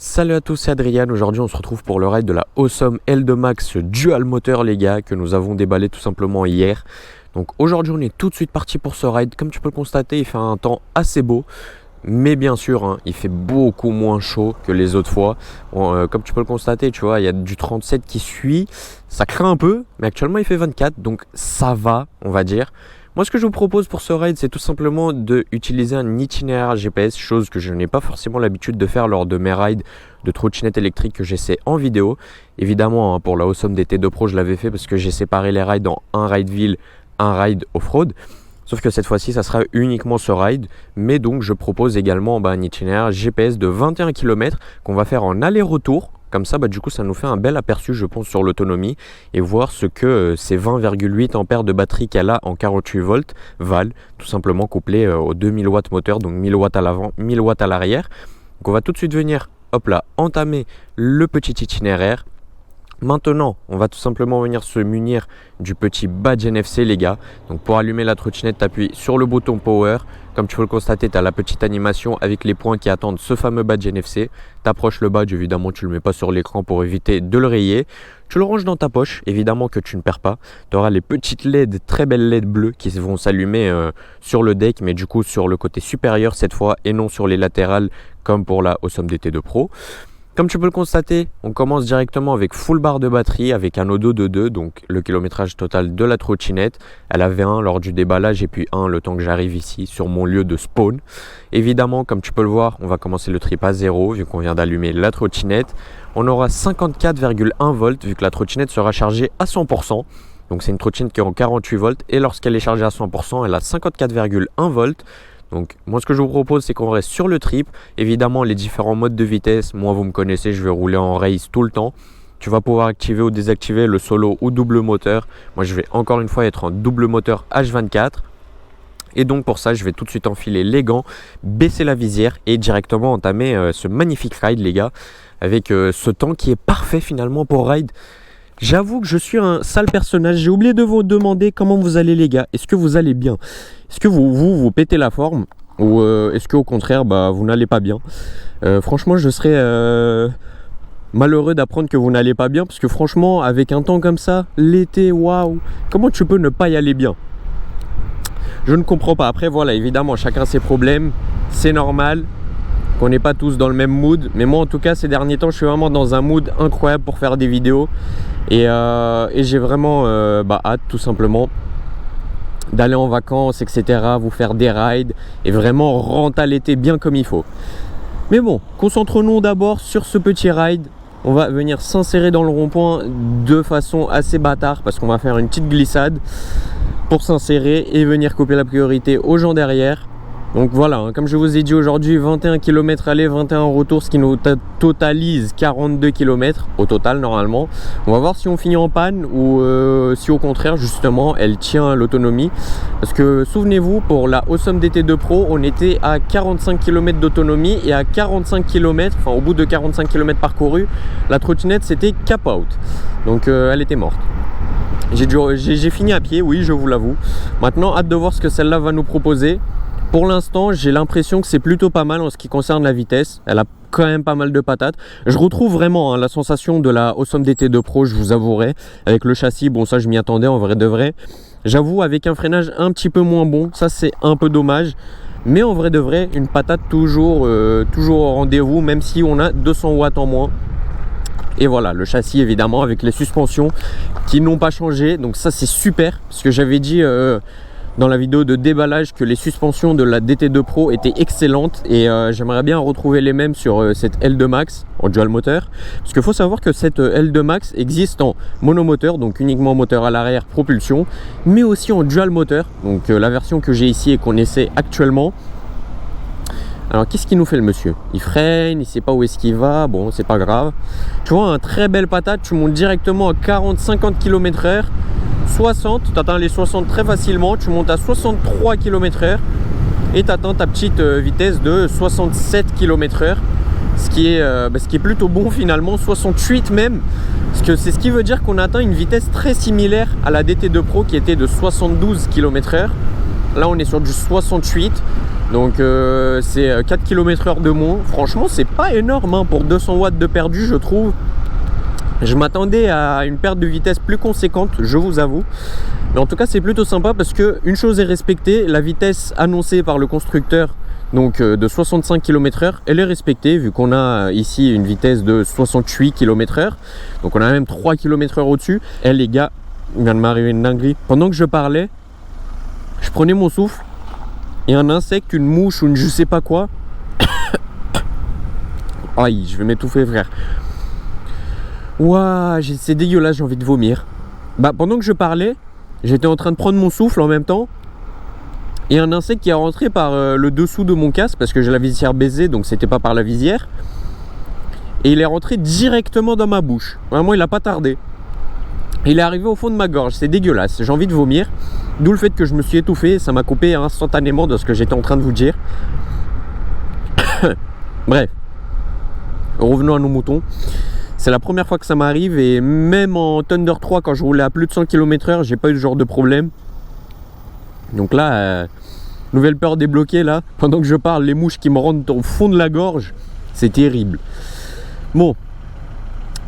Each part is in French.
Salut à tous, c'est Adrien. Aujourd'hui on se retrouve pour le ride de la Awesome L2 Max Dual Moteur les gars, que nous avons déballé tout simplement hier. Donc aujourd'hui on est tout de suite parti pour ce ride. Comme tu peux le constater, il fait un temps assez beau. Mais bien sûr, il fait beaucoup moins chaud que les autres fois. Bon, comme tu peux le constater, tu vois, il y a du 37 qui suit. Ça craint un peu, mais actuellement il fait 24, donc ça va, on va dire. Moi, ce que je vous propose pour ce ride, c'est tout simplement d'utiliser un itinéraire GPS, chose que je n'ai pas forcément l'habitude de faire lors de mes rides de trottinette électrique que j'essaie en vidéo. Évidemment, pour la Awesome DT2 Pro, je l'avais fait parce que j'ai séparé les rides en un ride ville, un ride off-road. Sauf que cette fois-ci, ça sera uniquement ce ride. Mais donc, je propose également un itinéraire GPS de 21 km qu'on va faire en aller-retour. Comme ça, du coup, ça nous fait un bel aperçu, je pense, sur l'autonomie et voir ce que ces 20,8 ampères de batterie qu'elle a en 48 volts valent, tout simplement couplé aux 2000 watts moteur, donc 1000 watts à l'avant, 1000 watts à l'arrière. Donc, on va tout de suite venir, hop là, entamer le petit itinéraire. Maintenant, on va tout simplement venir se munir du petit badge NFC les gars. Donc pour allumer la trottinette, tu appuies sur le bouton Power. Comme tu peux le constater, tu as la petite animation avec les points qui attendent ce fameux badge NFC. Tu approches le badge, évidemment tu ne le mets pas sur l'écran pour éviter de le rayer. Tu le ranges dans ta poche, évidemment que tu ne perds pas. Tu auras les petites LED, très belles LED bleues qui vont s'allumer sur le deck, mais du coup sur le côté supérieur cette fois et non sur les latérales comme pour la Awesome DT2 Pro. Comme tu peux le constater, on commence directement avec full barre de batterie avec un odo de 2, donc le kilométrage total de la trottinette. Elle avait 1 lors du déballage et puis 1 le temps que j'arrive ici sur mon lieu de spawn. Évidemment, comme tu peux le voir, on va commencer le trip à 0 vu qu'on vient d'allumer la trottinette. On aura 54,1 volts vu que la trottinette sera chargée à 100%. Donc c'est une trottinette qui est en 48 volts et lorsqu'elle est chargée à 100%, elle a 54,1 volts. Donc moi ce que je vous propose c'est qu'on reste sur le trip. Évidemment les différents modes de vitesse, moi vous me connaissez, je vais rouler en race tout le temps. Tu vas pouvoir activer ou désactiver le solo ou double moteur. Moi je vais encore une fois être en double moteur H24. Et donc pour ça je vais tout de suite enfiler les gants, baisser la visière et directement entamer ce magnifique ride les gars. Avec ce temps qui est parfait finalement pour ride. J'avoue que je suis un sale personnage. J'ai oublié de vous demander comment vous allez les gars. Est-ce que vous allez bien? Est-ce que vous pétez la forme? Ou est-ce qu'au contraire vous n'allez pas bien? Franchement je serais malheureux d'apprendre que vous n'allez pas bien. Parce que franchement avec un temps comme ça, l'été, waouh, comment tu peux ne pas y aller bien? Je ne comprends pas. Après voilà, évidemment chacun ses problèmes. C'est normal. On n'est pas tous dans le même mood, mais moi en tout cas ces derniers temps je suis vraiment dans un mood incroyable pour faire des vidéos et j'ai vraiment hâte tout simplement d'aller en vacances, etc., vous faire des rides et vraiment rentrer à l'été bien comme il faut. Mais bon, concentrons-nous d'abord sur ce petit ride. On va venir s'insérer dans le rond-point de façon assez bâtard parce qu'on va faire une petite glissade pour s'insérer et venir couper la priorité aux gens derrière. Donc voilà, comme je vous ai dit aujourd'hui, 21 km aller, 21 retour, ce qui nous totalise 42 km au total normalement. On va voir si on finit en panne ou si au contraire justement elle tient l'autonomie. Parce que souvenez-vous, pour la Awesome DT2 Pro, on était à 45 km d'autonomie et à 45 km, enfin au bout de 45 km parcourus, la trottinette c'était cap out. Donc elle était morte. J'ai fini à pied, oui je vous l'avoue. Maintenant hâte de voir ce que celle-là va nous proposer. Pour l'instant, j'ai l'impression que c'est plutôt pas mal en ce qui concerne la vitesse. Elle a quand même pas mal de patates. Je retrouve vraiment la sensation de la Awesome DT2 Pro, je vous avouerai. Avec le châssis, bon ça je m'y attendais en vrai de vrai. J'avoue avec un freinage un petit peu moins bon, ça c'est un peu dommage. Mais en vrai de vrai, une patate toujours au rendez-vous, même si on a 200 watts en moins. Et voilà, le châssis évidemment avec les suspensions qui n'ont pas changé. Donc ça c'est super, parce que j'avais dit... dans la vidéo de déballage que les suspensions de la DT2 Pro étaient excellentes et j'aimerais bien retrouver les mêmes sur cette L2 Max en dual moteur, parce qu'il faut savoir que cette L2 Max existe en monomoteur, donc uniquement moteur à l'arrière propulsion, mais aussi en dual moteur, donc la version que j'ai ici et qu'on essaie actuellement. Alors qu'est-ce qu'il nous fait le monsieur? Il freine, il sait pas où est-ce qu'il va, bon c'est pas grave. Tu vois un très belle patate, tu montes directement à 40-50 km/h. 60, tu atteins les 60 très facilement, tu montes à 63 km/h et tu atteins ta petite vitesse de 67 km/h, ce qui est plutôt bon finalement, 68 même, parce que c'est ce qui veut dire qu'on atteint une vitesse très similaire à la DT2 Pro qui était de 72 km/h. Là on est sur du 68, Donc c'est 4 km/h de moins. Franchement, c'est pas énorme hein, pour 200 watts de perdu, je trouve. Je m'attendais à une perte de vitesse plus conséquente, je vous avoue. Mais en tout cas, c'est plutôt sympa parce que une chose est respectée, la vitesse annoncée par le constructeur, donc de 65 km/h, elle est respectée vu qu'on a ici une vitesse de 68 km/h. Donc on a même 3 km/h au-dessus. Et les gars, il vient de m'arriver une dinguerie. Pendant que je parlais, je prenais mon souffle et un insecte, une mouche ou une je sais pas quoi. Aïe, je vais m'étouffer, frère. Ouah, c'est dégueulasse, j'ai envie de vomir. Bah, pendant que je parlais, j'étais en train de prendre mon souffle en même temps. Et un insecte qui est rentré par le dessous de mon casque, parce que j'ai la visière baisée, donc c'était pas par la visière. Et il est rentré directement dans ma bouche. Vraiment, il a pas tardé. Il est arrivé au fond de ma gorge, c'est dégueulasse, j'ai envie de vomir. D'où le fait que je me suis étouffé, ça m'a coupé instantanément de ce que j'étais en train de vous dire. Bref, revenons à nos moutons. C'est la première fois que ça m'arrive et même en Thunder 3 quand je roulais à plus de 100 km/h, j'ai pas eu ce genre de problème. Donc là, nouvelle peur débloquée là. Pendant que je parle, les mouches qui me rentrent au fond de la gorge, c'est terrible.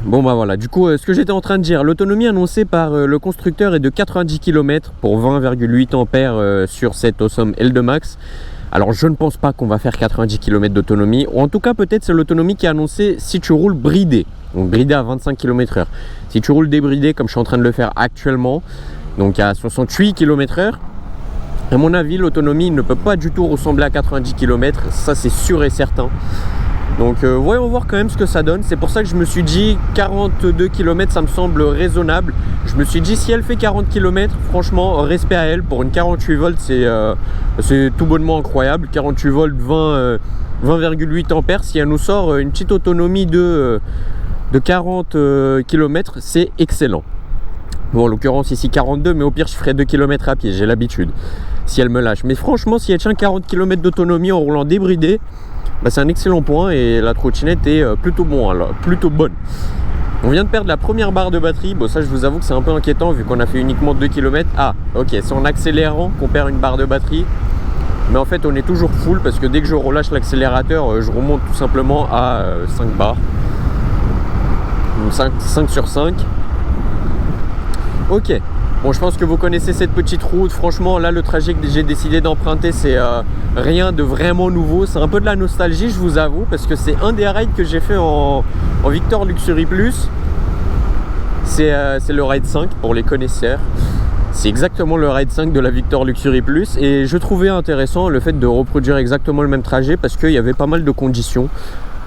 Bon bah voilà, du coup ce que j'étais en train de dire, l'autonomie annoncée par le constructeur est de 90 km pour 20,8 ampères sur cette Awesome L2 Max. Alors je ne pense pas qu'on va faire 90 km d'autonomie, ou en tout cas peut-être c'est l'autonomie qui est annoncée si tu roules bridé, donc bridé à 25 km/h. Si tu roules débridé comme je suis en train de le faire actuellement, donc à 68 km/h, à mon avis l'autonomie ne peut pas du tout ressembler à 90 km, ça c'est sûr et certain. Donc voyons voir quand même ce que ça donne. C'est pour ça que je me suis dit 42 km ça me semble raisonnable. Je me suis dit si elle fait 40 km, franchement respect à elle. Pour une 48 volts c'est tout bonnement incroyable. 48 volts 20,8 ampères. Si elle nous sort une petite autonomie de 40 km, c'est excellent. Bon en l'occurrence ici 42, mais au pire je ferai 2 km à pied, j'ai l'habitude. Si elle me lâche. Mais franchement si elle tient 40 km d'autonomie en roulant débridé, bah, c'est un excellent point et la trottinette est plutôt bonne. On vient de perdre la première barre de batterie. Bon ça je vous avoue que c'est un peu inquiétant vu qu'on a fait uniquement 2 km. Ah ok, c'est en accélérant qu'on perd une barre de batterie. Mais en fait on est toujours full parce que dès que je relâche l'accélérateur, je remonte tout simplement à 5 barres. Donc 5 sur 5. Ok. Bon, je pense que vous connaissez cette petite route. Franchement, là, le trajet que j'ai décidé d'emprunter, c'est rien de vraiment nouveau. C'est un peu de la nostalgie, je vous avoue, parce que c'est un des rides que j'ai fait en Victor Luxury Plus. C'est le ride 5 pour les connaisseurs. C'est exactement le ride 5 de la Victor Luxury Plus. Et je trouvais intéressant le fait de reproduire exactement le même trajet parce qu'il y avait pas mal de conditions.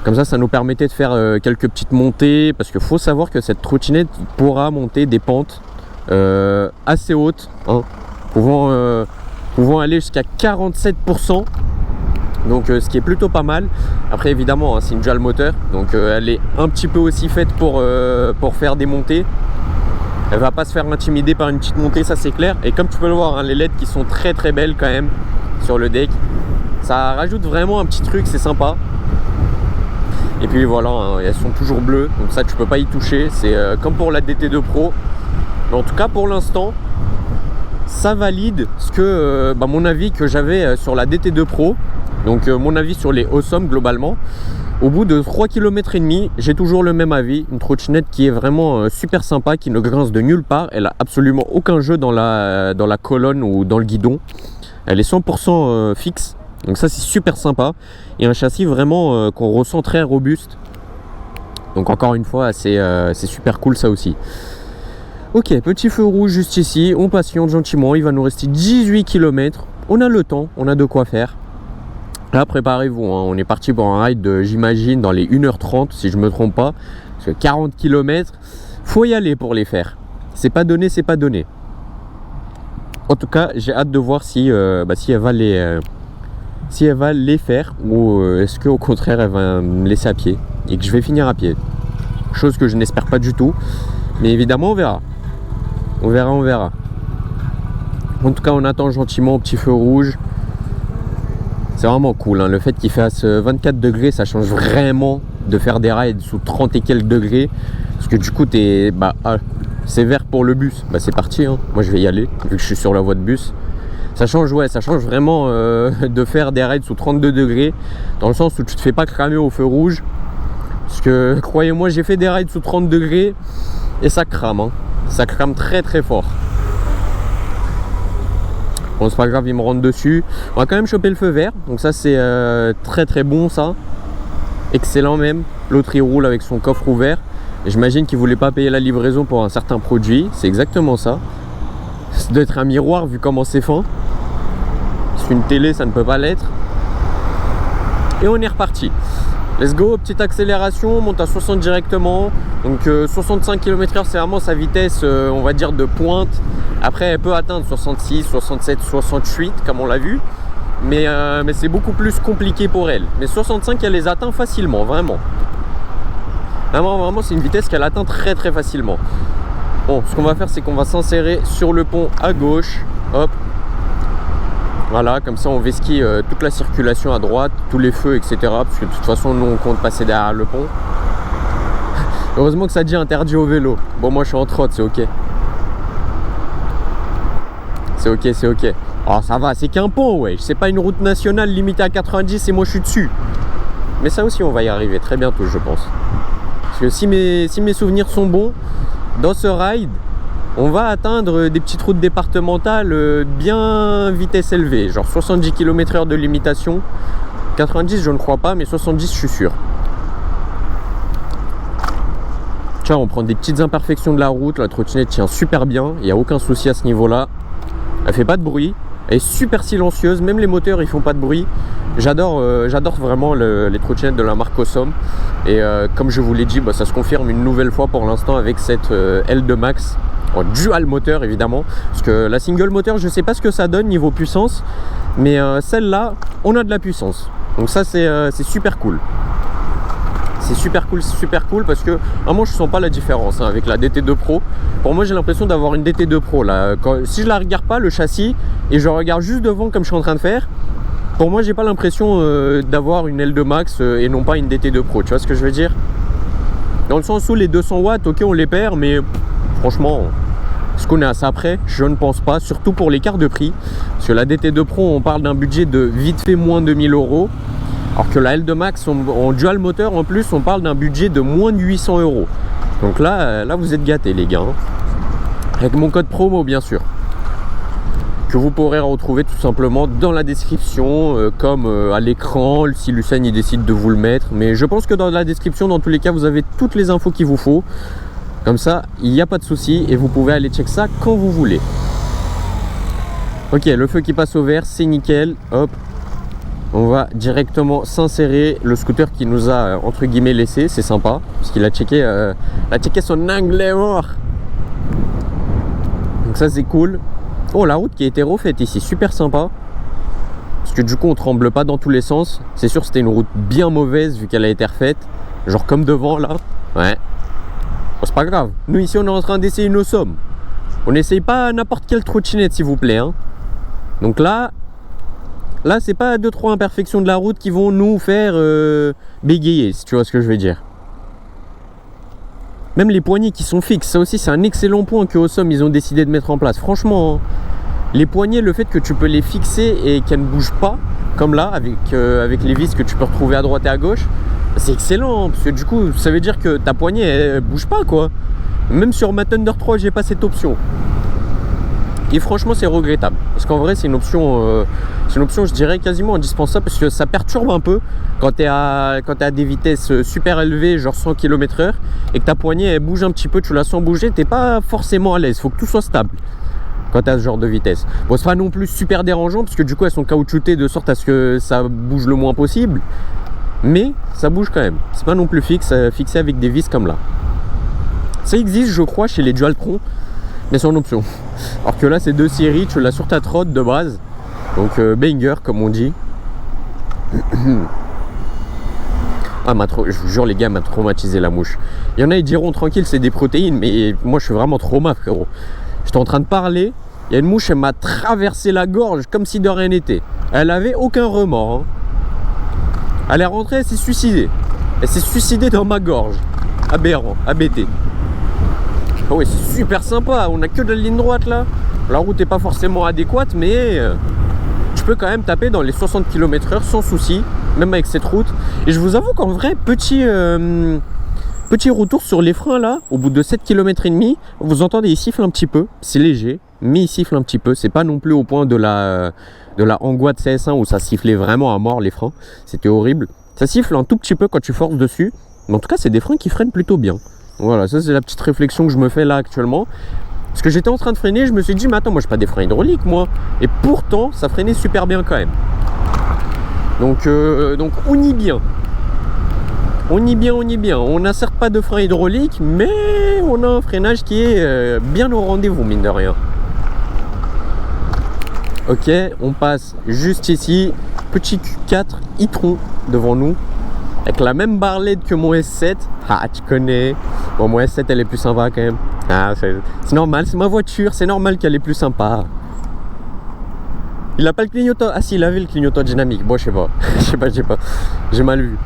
Comme ça nous permettait de faire quelques petites montées. Parce qu'il faut savoir que cette trottinette pourra monter des pentes assez haute, hein, pouvant aller jusqu'à 47%, donc ce qui est plutôt pas mal. Après évidemment hein, c'est une dual moteur, donc elle est un petit peu aussi faite pour faire des montées. Elle va pas se faire intimider par une petite montée, ça c'est clair. Et comme tu peux le voir hein, les LED qui sont très très belles quand même sur le deck, ça rajoute vraiment un petit truc, c'est sympa. Et puis voilà hein, elles sont toujours bleues, donc ça tu peux pas y toucher. C'est comme pour la DT2 Pro. Mais en tout cas pour l'instant ça valide ce que mon avis que j'avais sur la DT2 Pro. Donc mon avis sur les Awesome globalement. Au bout de 3 km et demi, j'ai toujours le même avis. Une trottinette qui est vraiment super sympa, qui ne grince de nulle part. Elle a absolument aucun jeu dans la colonne ou dans le guidon. Elle est 100% fixe. Donc ça c'est super sympa. Et un châssis vraiment qu'on ressent très robuste. Donc encore une fois c'est super cool ça aussi. Ok, petit feu rouge juste ici, on patiente gentiment, il va nous rester 18 km, on a le temps, on a de quoi faire. Là préparez-vous, hein, on est parti pour un ride j'imagine dans les 1h30 si je me trompe pas, parce que 40 km, faut y aller pour les faire, c'est pas donné, c'est pas donné. En tout cas j'ai hâte de voir si elle va les faire ou est-ce qu'au contraire elle va me laisser à pied et que je vais finir à pied, chose que je n'espère pas du tout, mais évidemment on verra. On verra. En tout cas, on attend gentiment au petit feu rouge. C'est vraiment cool. Hein. Le fait qu'il fasse 24 degrés, ça change vraiment de faire des rides sous 30 et quelques degrés. Parce que du coup, c'est vert pour le bus. C'est parti. Hein. Moi, je vais y aller, vu que je suis sur la voie de bus. Ça change, ouais, ça change vraiment de faire des rides sous 32 degrés, dans le sens où tu te fais pas cramer au feu rouge. Parce que, croyez-moi, j'ai fait des rides sous 30 degrés et ça crame, hein. Ça crame très très fort. Bon, c'est pas grave, il me rentre dessus. On va quand même choper le feu vert, donc ça c'est très très bon, ça. Excellent même. L'autre il roule avec son coffre ouvert. Et j'imagine qu'il voulait pas payer la livraison pour un certain produit. C'est exactement ça. Ça doit être un miroir vu comment c'est fin. Sur une télé ça ne peut pas l'être. Et on est reparti. Let's go, petite accélération, on monte à 60 directement. Donc 65 km/h c'est vraiment sa vitesse on va dire de pointe. Après elle peut atteindre 66, 67, 68 comme on l'a vu. Mais c'est beaucoup plus compliqué pour elle. Mais 65 elle les atteint facilement, vraiment. Vraiment c'est une vitesse qu'elle atteint très très facilement. Bon, ce qu'on va faire c'est qu'on va s'insérer sur le pont à gauche. Hop. Voilà, comme ça on vesquille toute la circulation à droite, tous les feux, etc. Parce que de toute façon nous on compte passer derrière le pont. Heureusement que ça dit interdit au vélo. Bon, moi je suis en trotte, c'est ok. C'est ok, c'est ok. Oh ça va, c'est qu'un pont, ouais. C'est pas une route nationale limitée à 90 et moi je suis dessus. Mais ça aussi on va y arriver très bientôt je pense. Parce que si mes souvenirs sont bons, dans ce ride, on va atteindre des petites routes départementales bien vitesse élevée. Genre 70 km/h de limitation. 90 je ne crois pas, mais 70 je suis sûr. Tiens, on prend des petites imperfections de la route. La trottinette tient super bien, il n'y a aucun souci à ce niveau là. Elle fait pas de bruit, elle est super silencieuse, même les moteurs ils font pas de bruit. J'adore vraiment les trottinettes de la marque Osom. Et comme je vous l'ai dit, ça se confirme une nouvelle fois pour l'instant avec cette L2 Max en dual moteur évidemment. Parce que la single moteur je sais pas ce que ça donne niveau puissance, mais celle-là on a de la puissance. Donc ça c'est super cool. C'est super cool parce que vraiment je sens pas la différence avec la DT2 Pro. Pour moi j'ai l'impression d'avoir une DT2 Pro là. Si je la regarde pas le châssis et je regarde juste devant comme je suis en train de faire, pour moi j'ai pas l'impression d'avoir une L2 Max et non pas une DT2 Pro. Tu vois ce que je veux dire? Dans le sens où les 200 watts, ok on les perd, mais franchement est-ce qu'on est à ça près? Je ne pense pas, surtout pour l'écart de prix. Parce que la DT2 Pro on parle d'un budget de vite fait moins de 1000 €. Alors que la L2 Max en dual moteur en plus on parle d'un budget de moins de 800 €. Donc là vous êtes gâtés les gars. Avec mon code promo bien sûr. Que vous pourrez retrouver tout simplement dans la description, comme à l'écran, si Lucien il décide de vous le mettre. Mais je pense que dans la description, dans tous les cas, vous avez toutes les infos qu'il vous faut. Comme ça, il n'y a pas de souci et vous pouvez aller check ça quand vous voulez. Ok, le feu qui passe au vert, c'est nickel. Hop. On va directement s'insérer. Le scooter qui nous a entre guillemets laissé, c'est sympa parce qu'il a checké son anglais mort. Donc ça c'est cool. Oh, la route qui a été refaite ici, super sympa. Parce que du coup on tremble pas dans tous les sens. C'est sûr c'était une route bien mauvaise vu qu'elle a été refaite. Genre comme devant là. Ouais. Bon, c'est pas grave. Nous ici on est en train d'essayer une Osom. On n'essaye pas n'importe quelle trottinette s'il vous plaît hein. Donc là c'est pas 2-3 imperfections de la route qui vont nous faire bégayer, si tu vois ce que je veux dire. Même les poignées qui sont fixes, ça aussi c'est un excellent point que Osom ils ont décidé de mettre en place. Franchement, hein, les poignées, le fait que tu peux les fixer et qu'elles ne bougent pas, comme là, avec les vis que tu peux retrouver à droite et à gauche, c'est excellent. Hein, parce que du coup, ça veut dire que ta poignée, elle bouge pas quoi. Même sur ma Thunder 3, j'ai pas cette option. Et franchement c'est regrettable parce qu'en vrai c'est une option je dirais quasiment indispensable parce que ça perturbe un peu quand tu es à des vitesses super élevées genre 100 km/h et que ta poignée elle bouge un petit peu, tu la sens bouger, t'es pas forcément à l'aise, faut que tout soit stable quand tu as ce genre de vitesse. Bon, c'est pas non plus super dérangeant parce que du coup elles sont caoutchoutées de sorte à ce que ça bouge le moins possible, mais ça bouge quand même, c'est pas non plus fixé avec des vis comme là. Ça existe je crois chez les Dualtron, mais c'est en option. Alors que là c'est 2 séries, tu l'as sur ta trotte de base. Donc banger comme on dit. Ah je vous jure les gars, m'a traumatisé la mouche. Il y en a ils diront tranquille c'est des protéines, mais moi je suis vraiment trauma frérot. J'étais en train de parler, il y a une mouche, elle m'a traversé la gorge comme si de rien n'était. Elle avait aucun remords hein. Elle est rentrée, elle s'est suicidée. Elle s'est suicidée dans ma gorge. Aberrant, abêté. Ah ouais, c'est super sympa, on a que de la ligne droite là. La route n'est pas forcément adéquate, mais tu peux quand même taper dans les 60 km/h sans souci, même avec cette route. Et je vous avoue qu'en vrai, petit retour sur les freins là, au bout de 7 km et demi, vous entendez, il siffle un petit peu, c'est léger, mais il siffle un petit peu. C'est pas non plus au point de la Angua de CS1 où ça sifflait vraiment à mort les freins, c'était horrible. Ça siffle un tout petit peu quand tu forces dessus, mais en tout cas c'est des freins qui freinent plutôt bien. Voilà, ça c'est la petite réflexion que je me fais là actuellement. Parce que j'étais en train de freiner, je me suis dit, mais attends, moi j'ai pas des freins hydrauliques moi. Et pourtant, ça freinait super bien quand même. Donc on y bien. On y bien. On n'a certes pas de frein hydraulique, mais on a un freinage qui est bien au rendez-vous, mine de rien. Ok, on passe juste ici. Petit Q4 e-tron devant nous. Avec la même barre LED que mon S7. Ah, tu connais. Bon, mon S7, elle est plus sympa quand même. Ah, c'est normal, c'est ma voiture. C'est normal qu'elle est plus sympa. Il n'a pas le clignotant. Ah si, il avait le clignotant dynamique. Bon, je sais pas. J'ai mal vu.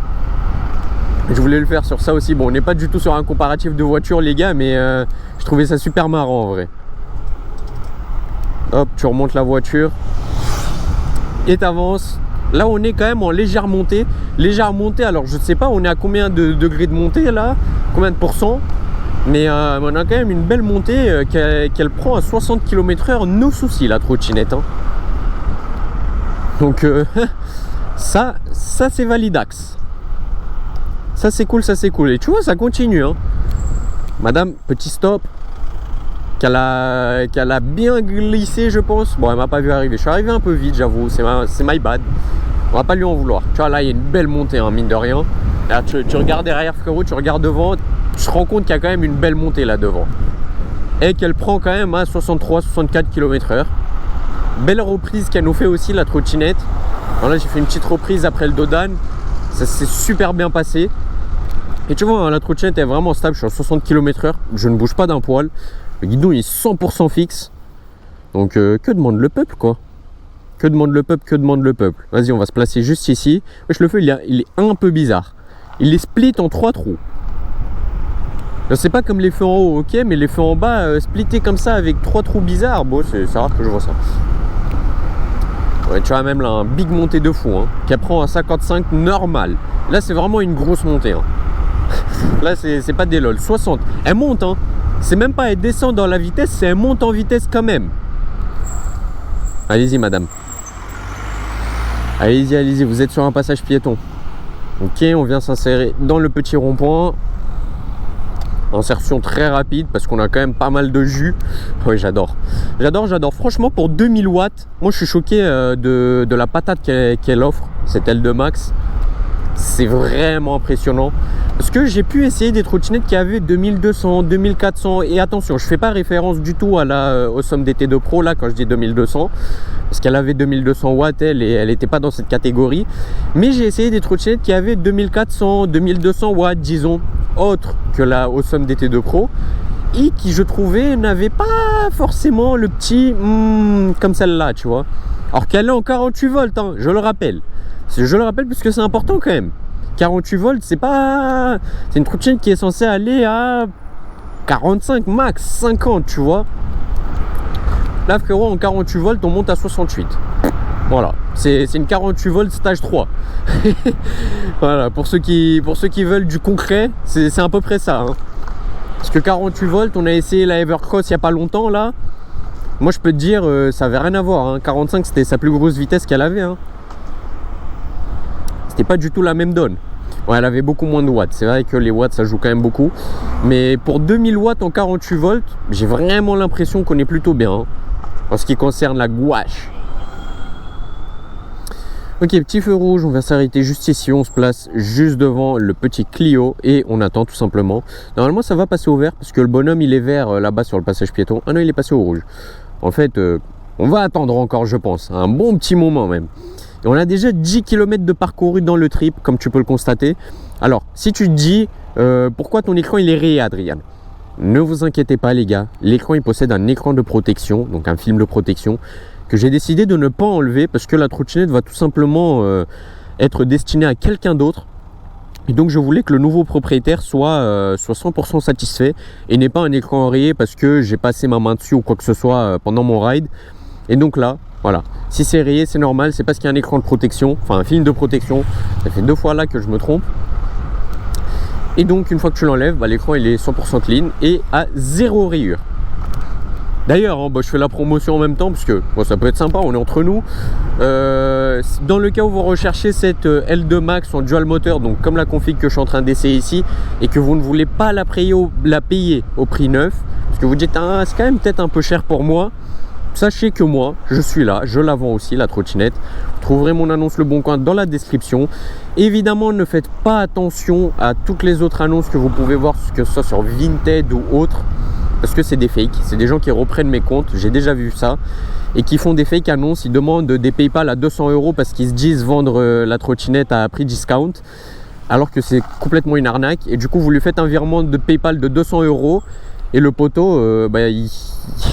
Je voulais le faire sur ça aussi. Bon, on n'est pas du tout sur un comparatif de voiture, les gars, mais je trouvais ça super marrant en vrai. Hop, tu remontes la voiture et t'avances. Là, on est quand même en légère montée. Légère montée, alors je sais pas, on est à combien de degrés de montée là? Combien de pourcents? Mais on a quand même une belle montée qu'elle prend à 60 km/h, no souci la trottinette. Hein. Donc, ça c'est validax. Ça c'est cool. Et tu vois, ça continue. Hein. Madame, petit stop. Qu'elle a bien glissé, je pense. Bon, elle m'a pas vu arriver. Je suis arrivé un peu vite, j'avoue. C'est my bad. On va pas lui en vouloir. Tu vois, là, il y a une belle montée, hein, mine de rien. Là, tu regardes derrière, frérot, tu regardes devant. Tu te rends compte qu'il y a quand même une belle montée là devant. Et qu'elle prend quand même à 63-64 km/h. Belle reprise qu'elle nous fait aussi, la trottinette. Alors là, j'ai fait une petite reprise après le dodan. Ça s'est super bien passé. Et tu vois, hein, la trottinette est vraiment stable. Je suis à 60 km/h. Je ne bouge pas d'un poil. Le guidon il est 100% fixe. Donc que demande le peuple quoi? Que demande le peuple? Vas-y, on va se placer juste ici. Wesh, le feu il est un peu bizarre. Il est split en 3 trous. C'est pas comme les feux en haut, ok, mais les feux en bas splittés comme ça avec 3 trous bizarres. Bon, c'est rare que je vois ça. Ouais, tu vois même là un big montée de fou hein, qui prend à 55 normal. Là c'est vraiment une grosse montée. Hein. Là c'est pas des lol. 60. Elle monte hein. C'est même pas elle descend dans la vitesse, c'est elle monte en vitesse quand même. Allez-y madame. Allez-y, vous êtes sur un passage piéton. Ok, on vient s'insérer dans le petit rond-point. Insertion très rapide parce qu'on a quand même pas mal de jus. Oui, j'adore. Franchement, pour 2000 watts, moi je suis choqué de la patate qu'elle offre, cette L2 Max. C'est vraiment impressionnant. Parce que j'ai pu essayer des trottinettes qui avaient 2200, 2400. Et attention, je ne fais pas référence du tout à la Awesome DT2 Pro, là, quand je dis 2200. Parce qu'elle avait 2200 watts, elle, et elle n'était pas dans cette catégorie. Mais j'ai essayé des trottinettes qui avaient 2400, 2200 watts, disons, autres que la Awesome DT2 Pro. Et qui, je trouvais, n'avaient pas forcément le petit comme celle-là, tu vois. Alors qu'elle est en 48 volts, hein, je le rappelle. Je le rappelle puisque c'est important quand même. 48 volts, c'est pas... C'est une trottinette qui est censée aller à 45 max, 50, tu vois. Là, frérot, en 48 volts, on monte à 68. Voilà, c'est une 48 volts stage 3. Voilà, pour ceux qui veulent du concret, c'est à peu près ça. Hein. Parce que 48 volts, on a essayé la Evercross il n'y a pas longtemps, là. Moi, je peux te dire, ça avait rien à voir. Hein. 45, c'était sa plus grosse vitesse qu'elle avait. Hein. C'était pas du tout la même donne. Ouais, elle avait beaucoup moins de watts. C'est vrai que les watts, ça joue quand même beaucoup. Mais pour 2000 watts en 48 volts, j'ai vraiment l'impression qu'on est plutôt bien. Hein, en ce qui concerne la gouache. Ok, petit feu rouge, on va s'arrêter juste ici. On se place juste devant le petit Clio et on attend tout simplement. Normalement, ça va passer au vert parce que le bonhomme, il est vert là-bas sur le passage piéton. Ah non, il est passé au rouge. En fait, on va attendre encore, je pense. Un bon petit moment même. Et on a déjà 10 km de parcouru dans le trip, comme tu peux le constater. Alors, si tu te dis, pourquoi ton écran il est rayé, Adrien? Ne vous inquiétez pas, les gars. L'écran, il possède un écran de protection, donc un film de protection, que j'ai décidé de ne pas enlever parce que la trottinette va tout simplement être destinée à quelqu'un d'autre. Et donc je voulais que le nouveau propriétaire soit 100% satisfait et n'ait pas un écran rayé parce que j'ai passé ma main dessus ou quoi que ce soit pendant mon ride. Et donc là, voilà, si c'est rayé, c'est normal, c'est parce qu'il y a un écran de protection, enfin un film de protection. Ça fait 2 fois là que je me trompe. Et donc une fois que tu l'enlèves, l'écran il est 100% clean et à 0 rayure. D'ailleurs, je fais la promotion en même temps parce que ça peut être sympa, on est entre nous. Dans le cas où vous recherchez cette L2 Max en dual moteur, donc comme la config que je suis en train d'essayer ici, et que vous ne voulez pas la payer au prix neuf, parce que vous dites c'est quand même peut-être un peu cher pour moi, sachez que moi, je suis là, je la vends aussi la trottinette. Vous trouverez mon annonce Le Bon Coin dans la description. Évidemment, ne faites pas attention à toutes les autres annonces que vous pouvez voir, que ce soit sur Vinted ou autre, parce que c'est des fakes, c'est des gens qui reprennent mes comptes, j'ai déjà vu ça, et qui font des fake annonces, ils demandent des PayPal à 200 € parce qu'ils se disent vendre la trottinette à prix discount, alors que c'est complètement une arnaque, et du coup vous lui faites un virement de PayPal de 200 € et le poteau,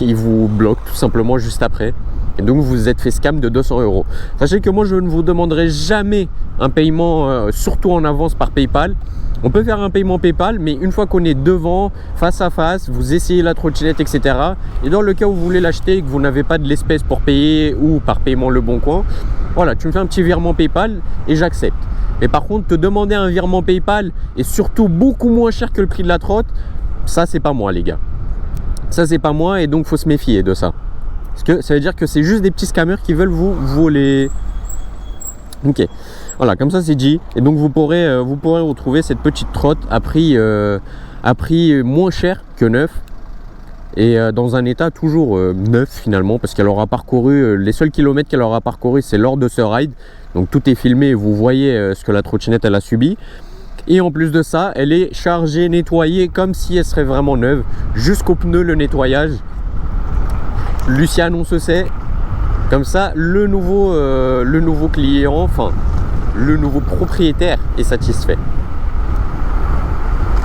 il vous bloque tout simplement juste après. Et donc vous vous êtes fait scam de 200 €. Sachez que moi je ne vous demanderai jamais un paiement, surtout en avance par PayPal. On peut faire un paiement PayPal, mais une fois qu'on est devant, face à face, vous essayez la trottinette, etc. Et dans le cas où vous voulez l'acheter et que vous n'avez pas de l'espèce pour payer ou par paiement Le Bon Coin, voilà, tu me fais un petit virement PayPal et j'accepte. Mais par contre, te demander un virement PayPal et surtout beaucoup moins cher que le prix de la trotte, ça c'est pas moi les gars. Ça c'est pas moi et donc faut se méfier de ça. Parce que ça veut dire que c'est juste des petits scammers qui veulent vous voler. Ok, voilà, comme ça c'est dit. Et donc vous pourrez retrouver cette petite trotte à prix moins cher que neuf. Et dans un état toujours neuf finalement, parce qu'elle aura parcouru, les seuls kilomètres qu'elle aura parcouru c'est lors de ce ride. Donc tout est filmé et vous voyez ce que la trottinette elle a subi. Et en plus de ça, elle est chargée, nettoyée comme si elle serait vraiment neuve, jusqu'au pneu le nettoyage. Luciane, on se sait. Comme ça, le nouveau client, enfin le nouveau propriétaire est satisfait.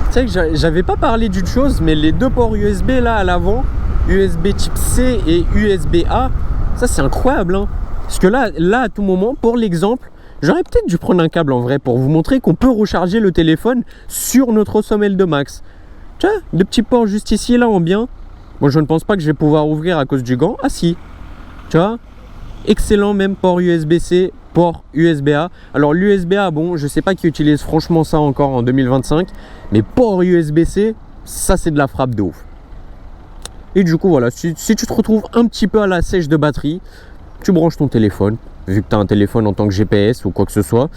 Tu sais que j'avais pas parlé d'une chose, mais les 2 ports USB là à l'avant, USB type C et USB A, ça c'est incroyable, hein. Parce que là à tout moment, pour l'exemple, j'aurais peut-être dû prendre un câble en vrai pour vous montrer qu'on peut recharger le téléphone sur notre Awesome L2 Max. Tiens, 2 petits ports juste ici là en bien. Moi je ne pense pas que je vais pouvoir ouvrir à cause du gant. Ah si, tu vois, excellent même port USB-C, port USB-A. Alors l'USB-A, bon, je sais pas qui utilise franchement ça encore en 2025, mais port USB-C, ça c'est de la frappe de ouf. Et du coup voilà, si tu te retrouves un petit peu à la sèche de batterie, tu branches ton téléphone, vu que tu as un téléphone en tant que GPS ou quoi que ce soit,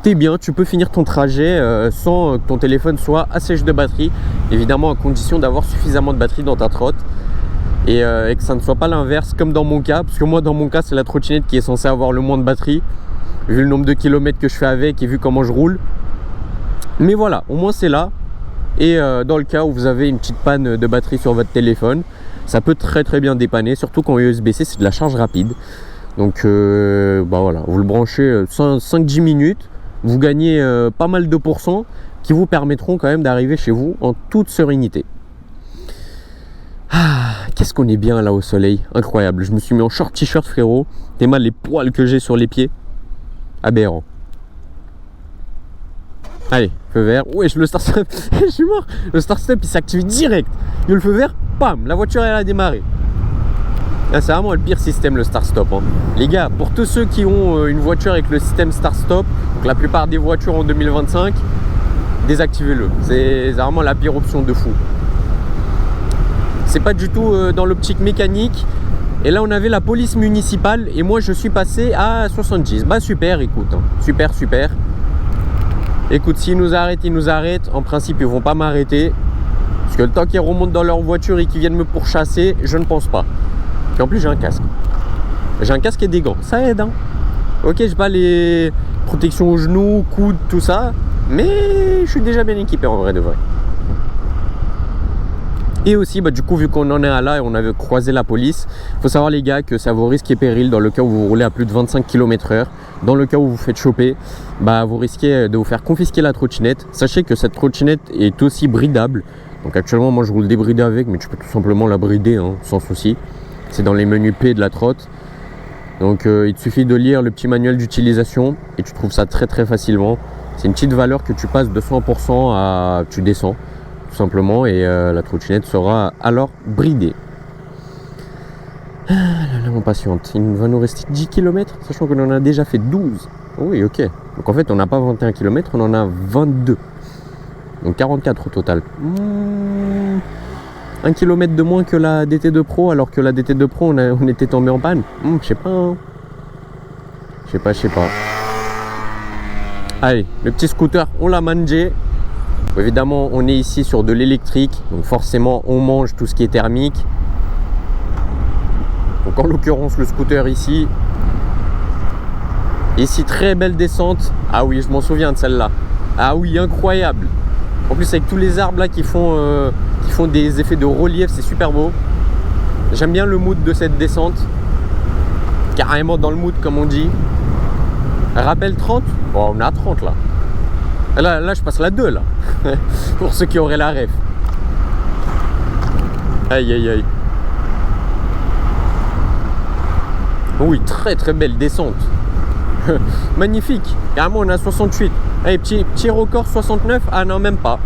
t'es bien, tu peux finir ton trajet sans que ton téléphone soit à sèche de batterie, évidemment à condition d'avoir suffisamment de batterie dans ta trotte. Et que ça ne soit pas l'inverse comme dans mon cas, parce que moi dans mon cas c'est la trottinette qui est censée avoir le moins de batterie, vu le nombre de kilomètres que je fais avec et vu comment je roule. Mais voilà, au moins c'est là. Et dans le cas où vous avez une petite panne de batterie sur votre téléphone, ça peut très très bien dépanner, surtout quand USB-C c'est de la charge rapide. Donc voilà, vous le branchez 5-10 minutes, vous gagnez pas mal de pourcents qui vous permettront quand même d'arriver chez vous en toute sérénité. Ah, qu'est-ce qu'on est bien là au soleil, incroyable. Je me suis mis en short t-shirt frérot, t'es mal les poils que j'ai sur les pieds, aberrant. Allez, feu vert, wesh le start-stop, je suis mort. Le start-stop il s'active direct, le feu vert, pam, la voiture elle a démarré. Là, c'est vraiment le pire système le start-stop, hein. Les gars, pour tous ceux qui ont une voiture avec le système start-stop, donc la plupart des voitures en 2025, désactivez-le, c'est vraiment la pire option de fou. C'est pas du tout dans l'optique mécanique. Et là on avait la police municipale et moi je suis passé à 70. Bah super, écoute, hein. Super. Écoute, s'ils nous arrêtent, ils nous arrêtent. En principe ils vont pas m'arrêter, parce que le temps qu'ils remontent dans leur voiture et qu'ils viennent me pourchasser, je ne pense pas. Et en plus j'ai un casque. J'ai un casque et des gants, ça aide, hein. Ok, j'ai pas les protections aux genoux, coudes, tout ça, mais je suis déjà bien équipé en vrai de vrai. Et aussi, du coup, vu qu'on en est à là et on avait croisé la police, il faut savoir les gars que ça vaut risque et péril dans le cas où vous roulez à plus de 25 km/h. Dans le cas où vous faites choper, vous risquez de vous faire confisquer la trottinette. Sachez que cette trottinette est aussi bridable. Donc actuellement, moi je roule débridé avec, mais tu peux tout simplement la brider, hein, sans souci. C'est dans les menus P de la trotte. Donc il te suffit de lire le petit manuel d'utilisation et tu trouves ça très très facilement. C'est une petite valeur que tu passes de 100% à tu descends tout simplement et la trottinette sera alors bridée. Ah là là, on patiente. Il va nous rester 10 km, sachant qu'on en a déjà fait 12. Oui, ok. Donc en fait, on n'a pas 21 km, on en a 22. Donc 44 au total. 1 km de moins que la DT2 Pro, alors que la DT2 Pro, on était tombé en panne. Je sais pas. Hein. Je sais pas. Allez, le petit scooter, on l'a mangé. Évidemment, on est ici sur de l'électrique. Donc forcément, on mange tout ce qui est thermique. Donc en l'occurrence, le scooter ici. Ici, très belle descente. Ah oui, je m'en souviens de celle-là. Ah oui, incroyable. En plus, avec tous les arbres là qui font des effets de relief, c'est super beau. J'aime bien le mood de cette descente. Carrément dans le mood, comme on dit. Rappel 30. Oh, on est à 30 là. Là, je passe la 2 là. Pour ceux qui auraient la ref. Aïe, aïe, aïe. Oui, très très belle descente. Magnifique. Carrément, on a 68. Allez, petit record 69. Ah non, même pas.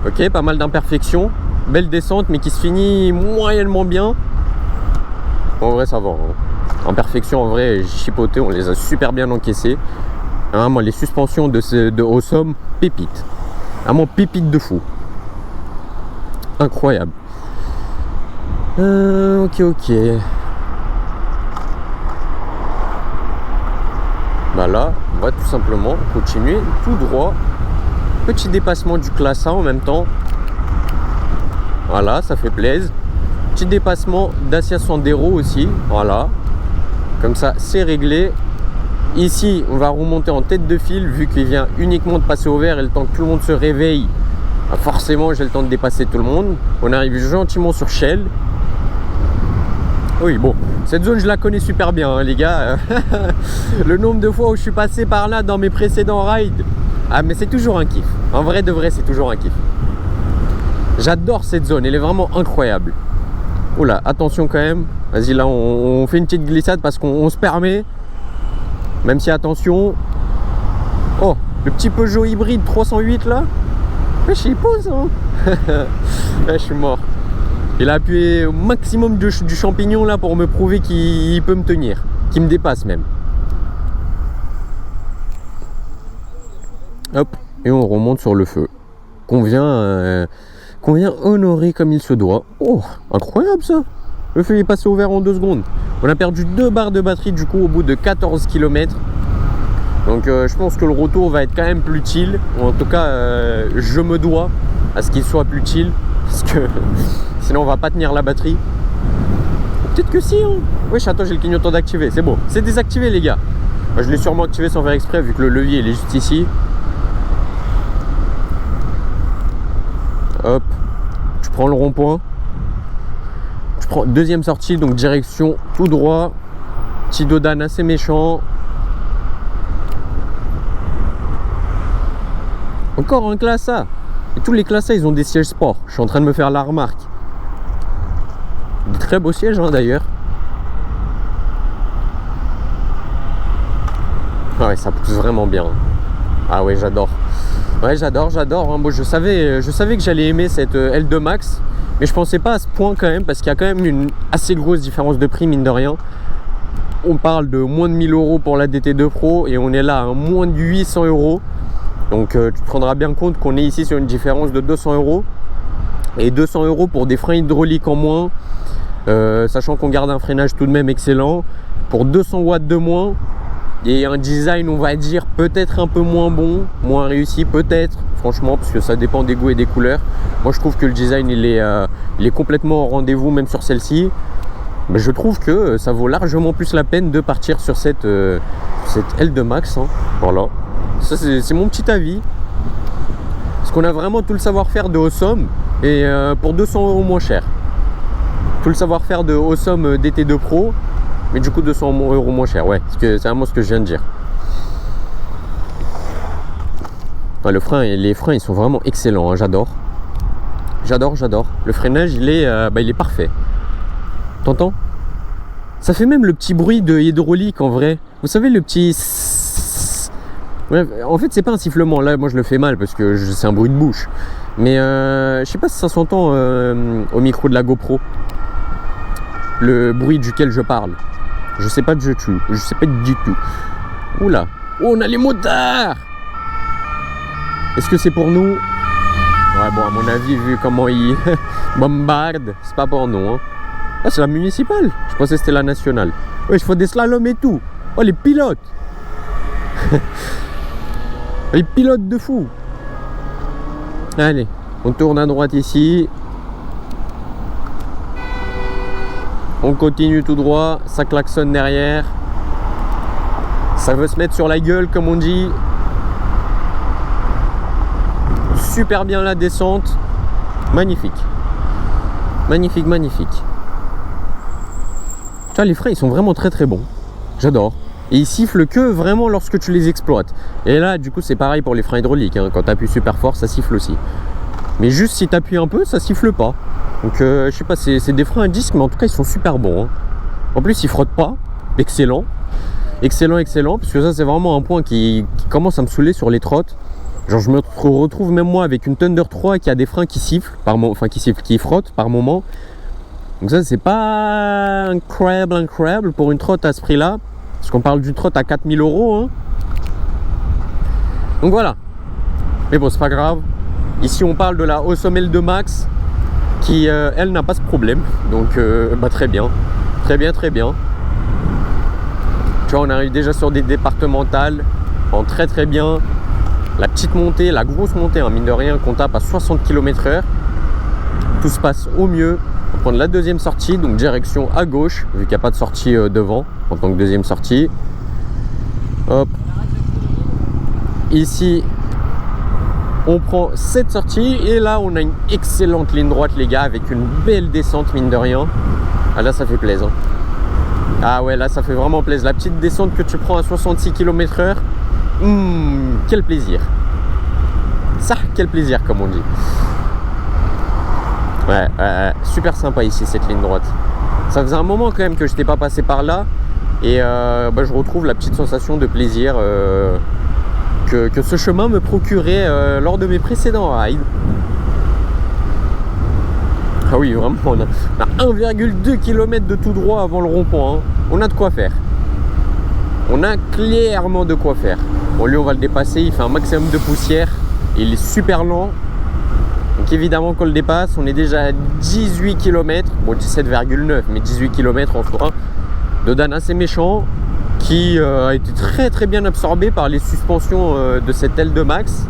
Ok, pas mal d'imperfections. Belle descente, mais qui se finit moyennement bien. Bon, en vrai, ça va. Hein. Imperfections, en vrai, chipoté, on les a super bien encaissées. Vraiment, les suspensions de Awesome, pépite. Vraiment pépite de fou. Incroyable. Ok. Bah là, on va tout simplement continuer tout droit. Petit dépassement du classe A en même temps. Voilà, ça fait plaisir. Petit dépassement Dacia Sandero aussi. Voilà. Comme ça, c'est réglé. Ici, on va remonter en tête de file vu qu'il vient uniquement de passer au vert et le temps que tout le monde se réveille. Bah forcément, j'ai le temps de dépasser tout le monde. On arrive gentiment sur Shell. Oui, bon, cette zone, je la connais super bien, hein, les gars. Le nombre de fois où je suis passé par là dans mes précédents rides. Ah, mais c'est toujours un kiff. En vrai de vrai, c'est toujours un kiff. J'adore cette zone, elle est vraiment incroyable. Oula, attention quand même. Vas-y, là, on fait une petite glissade parce qu'on se permet. Même si, attention. Oh, le petit Peugeot hybride 308 là. Wesh, il pose, hein. Ouais, je suis mort. Il a appuyé au maximum du champignon là pour me prouver qu'il peut me tenir, qu'il me dépasse même. Hop, et on remonte sur le feu. Qu'on vient honorer comme il se doit. Oh, incroyable ça. Le feu est passé au vert en 2 secondes. On a perdu 2 barres de batterie du coup au bout de 14 km. Donc je pense que le retour va être quand même plus chill. Ou en tout cas, je me dois à ce qu'il soit plus chill. Parce que sinon on va pas tenir la batterie. Peut-être que si, hein. Wesh, attends, j'ai le clignotant d'activer, c'est bon. C'est désactivé les gars. Moi, je l'ai sûrement activé sans faire exprès vu que le levier il est juste ici. Hop, tu prends le rond-point. Tu prends deuxième sortie, donc direction tout droit. Petit dodan assez méchant. Encore un classe A. Et tous les classes A, ils ont des sièges sport. Je suis en train de me faire la remarque. Des très beaux sièges, hein, d'ailleurs. Ah ouais, ça pousse vraiment bien. Ah ouais, j'adore. Ouais, j'adore. Hein. Bon, je savais que j'allais aimer cette L2 Max. Mais je pensais pas à ce point quand même. Parce qu'il y a quand même une assez grosse différence de prix, mine de rien. On parle de moins de 1000 € pour la DT2 Pro. Et on est là à moins de 800 €. Donc tu te rendras bien compte qu'on est ici sur une différence de 200 €. Et 200 € pour des freins hydrauliques en moins, sachant qu'on garde un freinage tout de même excellent. Pour 200 watts de moins et un design, on va dire, peut-être un peu moins bon, moins réussi, peut-être, franchement, parce que ça dépend des goûts et des couleurs. Moi je trouve que le design il est complètement au rendez-vous, même sur celle-ci. Mais je trouve que ça vaut largement plus la peine de partir sur cette L2 Max, hein. Voilà. Ça c'est mon petit avis. Parce qu'on a vraiment tout le savoir-faire de Awesome et pour 200 € moins cher. Tout le savoir-faire de Awesome DT2 Pro, mais du coup 200 € moins cher. Ouais, c'est vraiment ce que je viens de dire. Enfin, les freins ils sont vraiment excellents, hein, j'adore. J'adore. Le freinage il est parfait. T'entends? Ça fait même le petit bruit de hydraulique en vrai. Vous savez le petit... Ouais, en fait, c'est pas un sifflement. Là, moi, je le fais mal parce que c'est un bruit de bouche. Mais je sais pas si ça s'entend au micro de la GoPro. Le bruit duquel je parle. Je sais pas du tout. Je sais pas du tout. Oula. Oh, on a les motards. Est-ce que c'est pour nous? Ouais, bon, à mon avis, vu comment ils bombardent, c'est pas pour nous. Hein. Ah, c'est la municipale. Je pensais que c'était la nationale. Ouais, je fais des slaloms et tout. Oh, les pilotes. Les pilotes de fou. Allez, on tourne à droite ici. On continue tout droit. Ça klaxonne derrière. Ça veut se mettre sur la gueule, comme on dit. Super bien la descente. Magnifique. Magnifique, magnifique. Tu vois, les freins, ils sont vraiment très très bons. J'adore. Et ils sifflent que vraiment lorsque tu les exploites. Et là, du coup, c'est pareil pour les freins hydrauliques. Hein. Quand tu appuies super fort, ça siffle aussi. Mais juste si tu appuies un peu, ça siffle pas. Donc, je sais pas, c'est des freins à disque, mais en tout cas, ils sont super bons. Hein. En plus, ils frottent pas. Excellent. Excellent, excellent. Parce que ça, c'est vraiment un point qui commence à me saouler sur les trottes. Genre, je me retrouve même moi avec une Thunder 3 qui a des freins qui sifflent, qui frottent par moment. Donc ça, c'est pas incroyable pour une trotte à ce prix-là. Parce qu'on parle d'une trotte à 4000 €. Hein. Donc voilà. Mais bon, c'est pas grave. Ici, on parle de la Awesome L2 Max qui, elle, n'a pas ce problème. Donc, très bien. Très bien, très bien. Tu vois, on arrive déjà sur des départementales en très très bien. La petite montée, la grosse montée, hein, mine de rien, qu'on tape à 60 km/h. Tout se passe au mieux. On va prendre la deuxième sortie, donc direction à gauche, vu qu'il n'y a pas de sortie devant, en tant que deuxième sortie. Hop. Ici, on prend cette sortie, et là, on a une excellente ligne droite, les gars, avec une belle descente, mine de rien. Ah là, ça fait plaisir. Ah ouais, là, ça fait vraiment plaisir. La petite descente que tu prends à 66 km/h. Quel plaisir. Ça, quel plaisir, comme on dit. Ouais, super sympa ici, cette ligne droite. Ça faisait un moment quand même que je n'étais pas passé par là. Et je retrouve la petite sensation de plaisir que ce chemin me procurait lors de mes précédents rides. Ah oui, vraiment, on a 1,2 km de tout droit avant le rond-point. Hein. On a de quoi faire. On a clairement de quoi faire. Bon, lui, on va le dépasser. Il fait un maximum de poussière. Il est super lent. Donc évidemment, quand on le dépasse, on est déjà à 18 km. Bon, 17,9, mais 18 km en soi. De Dan assez méchant, qui a été très très bien absorbé par les suspensions de cette L2 Max.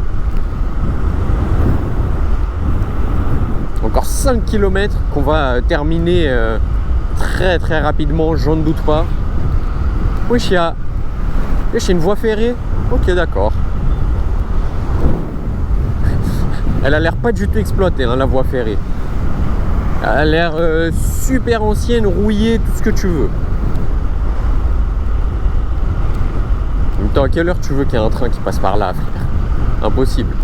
Encore 5 km qu'on va terminer très très rapidement, j'en doute pas. Wesh, il y a une voie ferrée. Ok, d'accord. Elle a l'air pas du tout exploitée, hein, la voie ferrée. Elle a l'air super ancienne, rouillée, tout ce que tu veux. En même temps, à quelle heure tu veux qu'il y ait un train qui passe par là, frère? Impossible.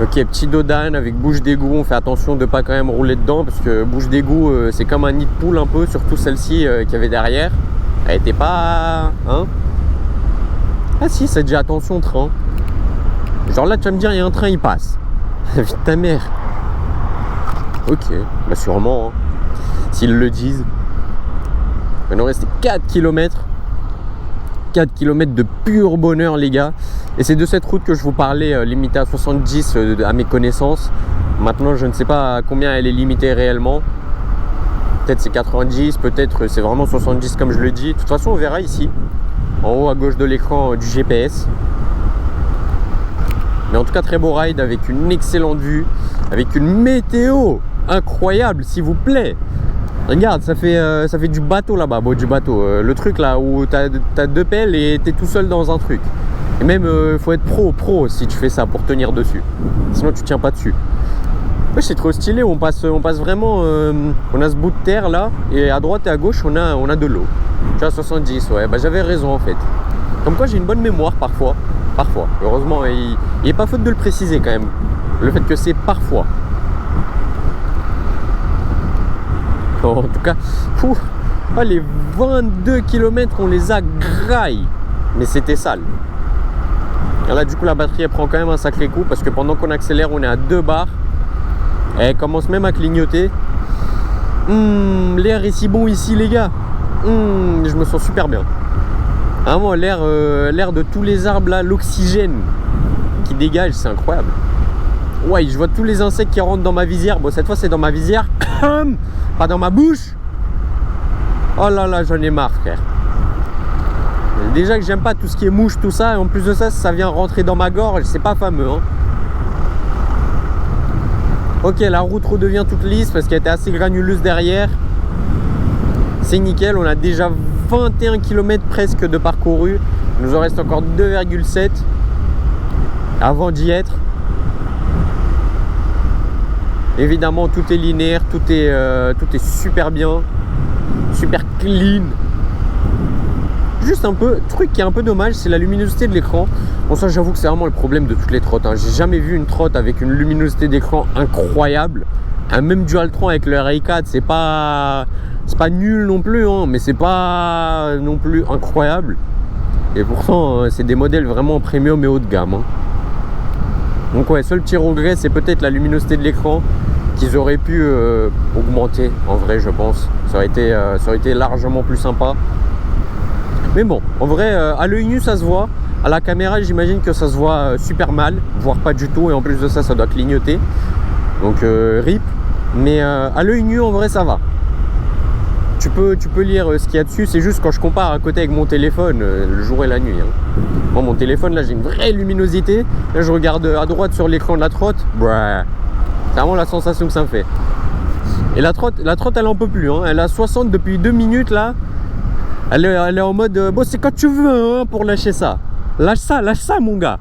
Ok, petit dodane avec bouche d'égout. On fait attention de ne pas quand même rouler dedans, parce que bouche d'égout, c'est comme un nid de poule un peu, surtout celle-ci qu'il y avait derrière. Elle était pas... Hein? Ah si, ça dit attention train. Genre là, tu vas me dire, il y a un train, il passe. Vite ta mère. Ok, bah sûrement. Hein. S'ils le disent. Il nous reste 4 km. 4 km de pur bonheur, les gars. Et c'est de cette route que je vous parlais, limitée à 70 à mes connaissances. Maintenant, je ne sais pas à combien elle est limitée réellement. Peut-être c'est 90, peut-être c'est vraiment 70 comme je le dis. De toute façon, on verra ici, en haut à gauche de l'écran du GPS. Mais en tout cas, très beau ride avec une excellente vue, avec une météo incroyable, s'il vous plaît. Regarde, ça fait du bateau là-bas, bon, du bateau. Le truc là où t'as deux pelles et t'es tout seul dans un truc. Et même, faut être pro si tu fais ça pour tenir dessus. Sinon, tu tiens pas dessus. Ouais, c'est trop stylé, on passe vraiment, on a ce bout de terre là, et à droite et à gauche, on a de l'eau. Tu vois, 70, ouais, bah j'avais raison en fait. Comme quoi, j'ai une bonne mémoire parfois. Parfois. Heureusement, il n'est pas faute de le préciser quand même. Le fait que c'est parfois. En tout cas, les 22 km, on les a graille. mais c'était sale. Et là du coup la batterie elle prend quand même un sacré coup parce que pendant qu'on accélère on est à 2 bars. Et elle commence même à clignoter. L'air est si bon ici les gars. Je me sens super bien. Vraiment l'air de tous les arbres là, l'oxygène qui dégage, c'est incroyable. Ouais, je vois tous les insectes qui rentrent dans ma visière. Bon, cette fois c'est dans ma visière, pas dans ma bouche. Oh là là, j'en ai marre frère. Déjà que j'aime pas tout ce qui est mouche, tout ça, et en plus de ça, ça vient rentrer dans ma gorge, c'est pas fameux hein. Ok, la route redevient toute lisse parce qu'elle était assez granuleuse derrière. C'est nickel, on a déjà 21 km presque de parcouru. Il nous en reste encore 2,7 avant d'y être. Évidemment, tout est linéaire, tout est super bien, super clean. Juste un peu, truc qui est un peu dommage, c'est la luminosité de l'écran. Bon, ça j'avoue que c'est vraiment le problème de toutes les trottes hein. J'ai jamais vu une trotte avec une luminosité d'écran incroyable. Même Dualtron avec le RI4, c'est pas nul non plus hein, mais c'est pas non plus incroyable. Et pourtant c'est des modèles vraiment premium et haut de gamme hein. Donc ouais, seul petit regret c'est peut-être la luminosité de l'écran qu'ils auraient pu augmenter en vrai, je pense. Ça aurait été largement plus sympa. Mais bon, en vrai, à l'œil nu ça se voit. À la caméra, j'imagine que ça se voit super mal, voire pas du tout. Et en plus de ça, ça doit clignoter. Donc rip. Mais à l'œil nu, en vrai, ça va. Tu peux lire ce qu'il y a dessus. C'est juste quand je compare à côté avec mon téléphone, le jour et la nuit. Hein. Bon, mon téléphone, là, j'ai une vraie luminosité. Là, je regarde à droite sur l'écran de la trotte. C'est vraiment la sensation que ça me fait. Et la trotte, elle en peut plus. Hein. Elle a 60 depuis 2 minutes, là. Elle est en mode, bon c'est quand tu veux hein, pour lâcher ça. Lâche ça mon gars.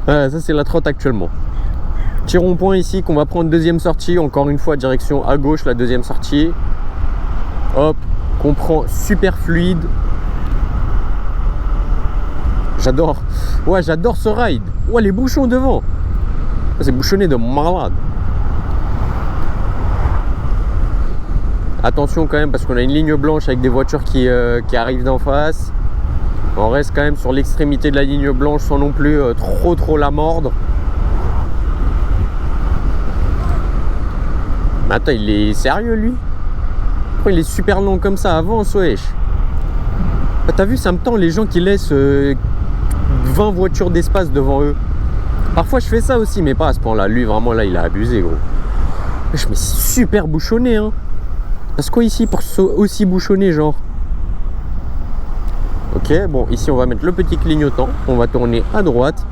Ça c'est la trotte actuellement. Petit rond-point ici qu'on va prendre deuxième sortie. Encore une fois direction à gauche la deuxième sortie. Hop, qu'on prend super fluide. J'adore. Ouais, j'adore ce ride. Ouais, les bouchons devant. C'est bouchonné de malade. Attention quand même parce qu'on a une ligne blanche avec des voitures qui arrivent d'en face. On reste quand même sur l'extrémité de la ligne blanche sans non plus trop la mordre. Mais attends, il est sérieux lui? Pourquoi il est super lent comme ça? Avance wesh. T'as vu, ça me tend les gens qui laissent 20 voitures d'espace devant eux. Parfois je fais ça aussi mais pas à ce point là. Lui vraiment là il a abusé gros. Mais c'est super bouchonné hein. Parce quoi ici pour aussi bouchonner genre? Ok, bon ici on va mettre le petit clignotant. On va tourner à droite.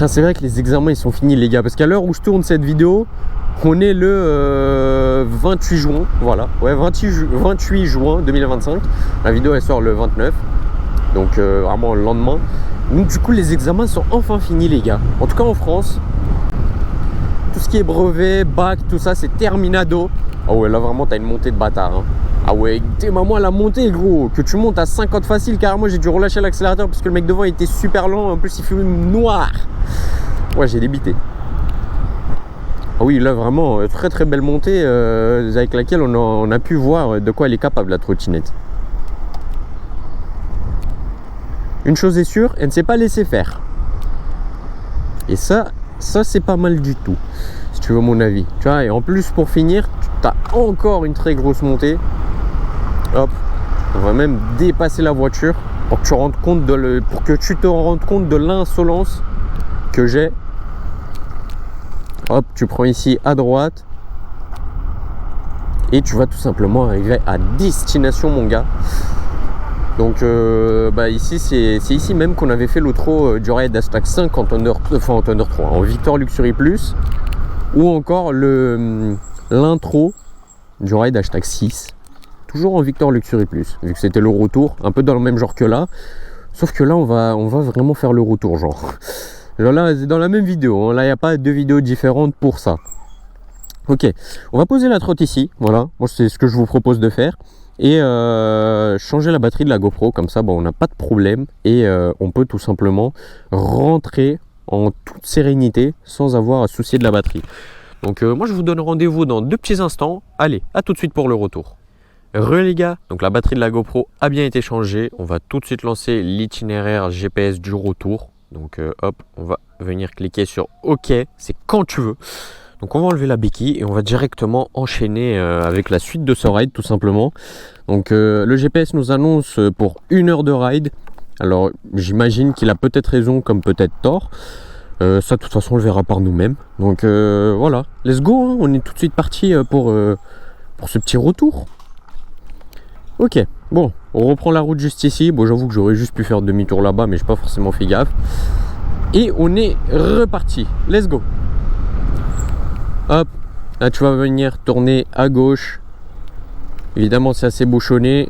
C'est vrai que les examens ils sont finis les gars. Parce qu'à l'heure où je tourne cette vidéo, on est le 28 juin. Voilà, ouais 28 juin 2025. La vidéo elle sort le 29. Donc vraiment le lendemain. Donc du coup les examens sont enfin finis les gars. En tout cas en France. Tout ce qui est brevet, bac, tout ça c'est terminado. Ah ouais là vraiment t'as une montée de bâtard hein. Ah ouais moi la montée gros. Que tu montes à 50 facile carrément j'ai dû relâcher l'accélérateur parce que le mec devant il était super lent. En plus il fumait noir. Ouais j'ai débité. Ah oui là vraiment très belle montée avec laquelle on a pu voir de quoi elle est capable la trottinette. Une chose est sûre, elle ne s'est pas laissée faire. Et ça c'est pas mal du tout. Si tu veux mon avis. Tu vois, et en plus pour finir, tu as encore une très grosse montée. Hop, on va même dépasser la voiture pour que tu te rendes compte de l'insolence que j'ai. Hop, tu prends ici à droite. Et tu vas tout simplement arriver à destination mon gars. Donc ici c'est ici même qu'on avait fait l'outro du ride hashtag 5 en Thunder 3 en Victor Luxury Plus, ou encore l'intro du ride hashtag 6 toujours en Victor Luxury Plus, vu que c'était le retour un peu dans le même genre que là, sauf que là on va vraiment faire le retour genre là c'est dans la même vidéo hein. Là il n'y a pas deux vidéos différentes pour ça. Ok, on va poser la trotte ici, voilà, moi c'est ce que je vous propose de faire. Et changer la batterie de la GoPro, comme ça bon, on n'a pas de problème et on peut tout simplement rentrer en toute sérénité sans avoir à soucier de la batterie. Donc moi je vous donne rendez-vous dans 2 petits instants. Allez, à tout de suite pour le retour. Les gars, donc la batterie de la GoPro a bien été changée. On va tout de suite lancer l'itinéraire GPS du retour. Donc hop, on va venir cliquer sur OK, c'est quand tu veux. Donc on va enlever la béquille et on va directement enchaîner avec la suite de ce ride tout simplement. Donc le GPS nous annonce pour 1 heure de ride. Alors j'imagine qu'il a peut-être raison comme peut-être tort. Ça de toute façon on le verra par nous-mêmes. Donc voilà, let's go, hein. On est tout de suite parti pour ce petit retour. Ok, bon, on reprend la route juste ici. Bon, j'avoue que j'aurais juste pu faire demi-tour là-bas, mais j'ai pas forcément fait gaffe. Et on est reparti. Let's go. Hop, là tu vas venir tourner à gauche. Évidemment, c'est assez bouchonné.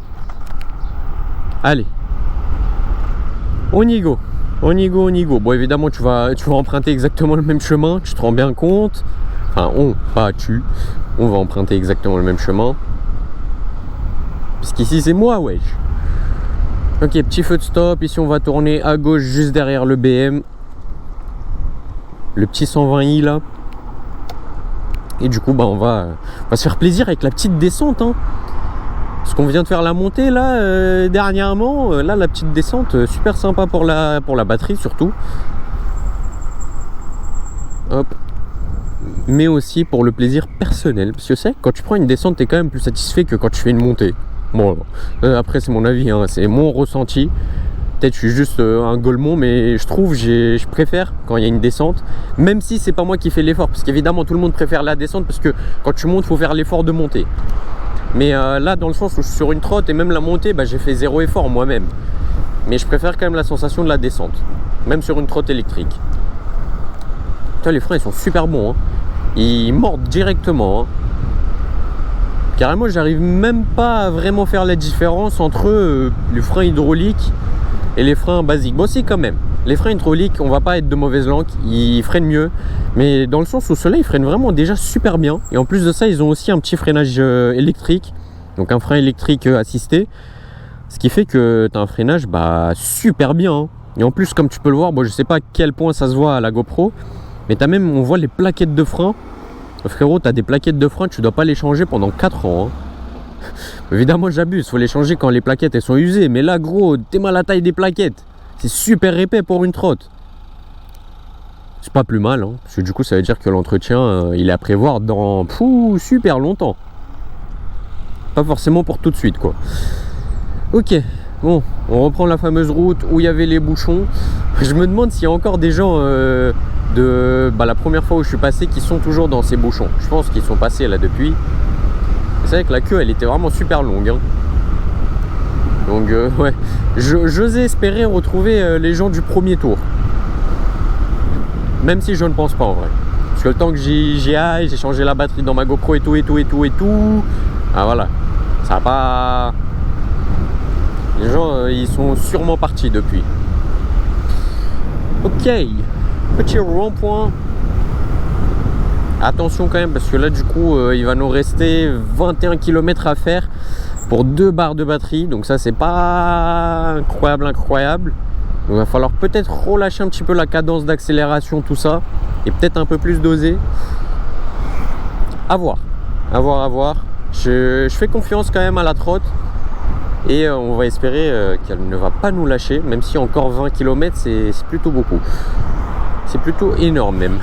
Allez. On y go. On y go, on y go. Bon, évidemment, tu vas emprunter exactement le même chemin. Tu te rends bien compte. Enfin, pas tu. On va emprunter exactement le même chemin. Parce qu'ici c'est moi, wesh. Ok, petit feu de stop. Ici on va tourner à gauche juste derrière le BM. Le petit 120i là. Et du coup on va se faire plaisir avec la petite descente, hein. Parce qu'on vient de faire la montée là dernièrement. Là la petite descente, super sympa pour la batterie surtout. Hop. Mais aussi pour le plaisir personnel. Parce que c'est quand tu prends une descente, t'es quand même plus satisfait que quand tu fais une montée. Bon, après c'est mon avis, hein, c'est mon ressenti. Peut-être je suis juste un golemon, mais je trouve je préfère quand il y a une descente, même si c'est pas moi qui fais l'effort, parce qu'évidemment tout le monde préfère la descente, parce que quand tu montes, il faut faire l'effort de monter. Mais là, dans le sens où je suis sur une trotte et même la montée, j'ai fait 0 effort moi-même. Mais je préfère quand même la sensation de la descente, même sur une trotte électrique. Putain, les freins ils sont super bons, hein. Ils mordent directement, hein. Carrément, j'arrive même pas à vraiment faire la différence entre les freins hydrauliques et les freins basiques. Bon, si, quand même. Les freins hydrauliques, on va pas être de mauvaise langue, ils freinent mieux. Mais dans le sens où ceux-là, ils freinent vraiment déjà super bien. Et en plus de ça, ils ont aussi un petit freinage électrique. Donc un frein électrique assisté. Ce qui fait que tu as un freinage super bien, hein. Et en plus, comme tu peux le voir, bon, je sais pas à quel point ça se voit à la GoPro, mais on voit les plaquettes de frein. Frérot, tu as des plaquettes de frein, tu dois pas les changer pendant 4 ans, hein. Évidemment, j'abuse, faut les changer quand les plaquettes elles sont usées. Mais là, gros, t'es mal à la taille des plaquettes. C'est super épais pour une trotte. C'est pas plus mal, hein, parce que du coup, ça veut dire que l'entretien, il est à prévoir dans super longtemps. Pas forcément pour tout de suite, quoi. Ok, bon, on reprend la fameuse route où il y avait les bouchons. Je me demande s'il y a encore des gens la première fois où je suis passé qui sont toujours dans ces bouchons. Je pense qu'ils sont passés là depuis. C'est vrai que la queue elle était vraiment super longue, hein. Donc ouais, j'osais espérer retrouver les gens du premier tour. Même si je ne pense pas en vrai. Parce que le temps que j'y aille, j'ai changé la batterie dans ma GoPro et tout. Ah voilà, ça va pas. Les gens ils sont sûrement partis depuis. Ok. Petit rond-point. Attention quand même parce que là du coup il va nous rester 21 km à faire pour 2 barres de batterie. Donc ça c'est pas incroyable. Donc il va falloir peut-être relâcher un petit peu la cadence d'accélération, tout ça. Et peut-être un peu plus doser. À voir. Je fais confiance quand même à la trotte. Et on va espérer qu'elle ne va pas nous lâcher. Même si encore 20 km c'est plutôt beaucoup. C'est plutôt énorme même.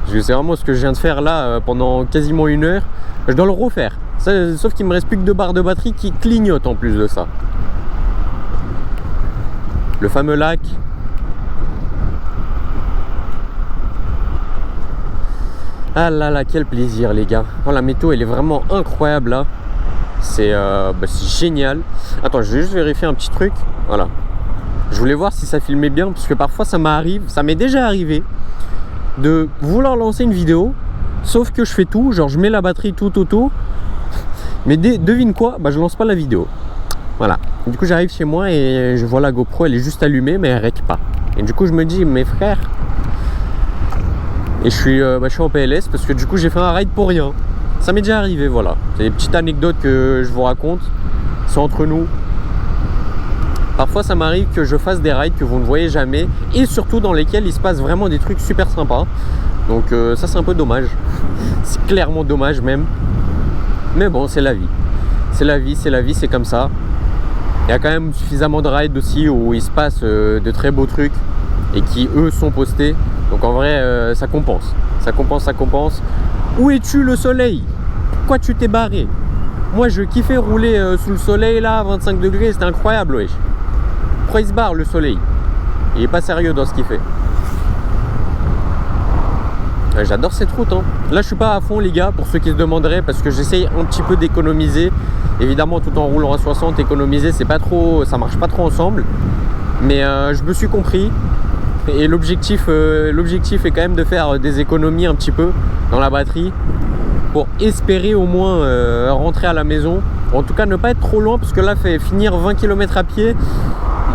Parce que c'est vraiment ce que je viens de faire là pendant quasiment 1 heure. Je dois le refaire. Ça, sauf qu'il me reste plus que 2 barres de batterie qui clignotent en plus de ça. Le fameux lac. Ah là là, quel plaisir les gars. Oh, la météo elle est vraiment incroyable là. C'est génial. Attends, je vais juste vérifier un petit truc. Voilà. Je voulais voir si ça filmait bien, parce que parfois ça m'est déjà arrivé de vouloir lancer une vidéo, sauf que je fais tout, genre je mets la batterie tout auto, mais devine quoi, je lance pas la vidéo. Voilà. Du coup j'arrive chez moi et je vois la GoPro, elle est juste allumée, mais elle arrête pas. Et du coup je me dis, mes frères, et je suis en PLS parce que du coup j'ai fait un ride pour rien. Ça m'est déjà arrivé, voilà. C'est des petites anecdotes que je vous raconte, c'est entre nous. Parfois ça m'arrive que je fasse des rides que vous ne voyez jamais et surtout dans lesquels il se passe vraiment des trucs super sympas. Donc ça c'est un peu dommage. C'est clairement dommage même. Mais bon, c'est la vie. C'est la vie, c'est comme ça. Il y a quand même suffisamment de rides aussi où il se passe de très beaux trucs et qui, eux, sont postés. Donc en vrai, ça compense. Ça compense. Où es-tu le soleil? Pourquoi tu t'es barré? Moi, je kiffais rouler sous le soleil, là, à 25 degrés. C'était incroyable, wesh. Pourquoi il se barre, le soleil? Il est pas sérieux dans ce qu'il fait. Ouais, j'adore cette route, hein. Là, je suis pas à fond, les gars, pour ceux qui se demanderaient, parce que j'essaye un petit peu d'économiser. Évidemment, tout en roulant à 60, économiser, c'est pas trop, ça marche pas trop ensemble. Mais je me suis compris. Et l'objectif est quand même de faire des économies un petit peu dans la batterie pour espérer au moins rentrer à la maison. En tout cas, ne pas être trop loin, parce que là, finir 20 km à pied,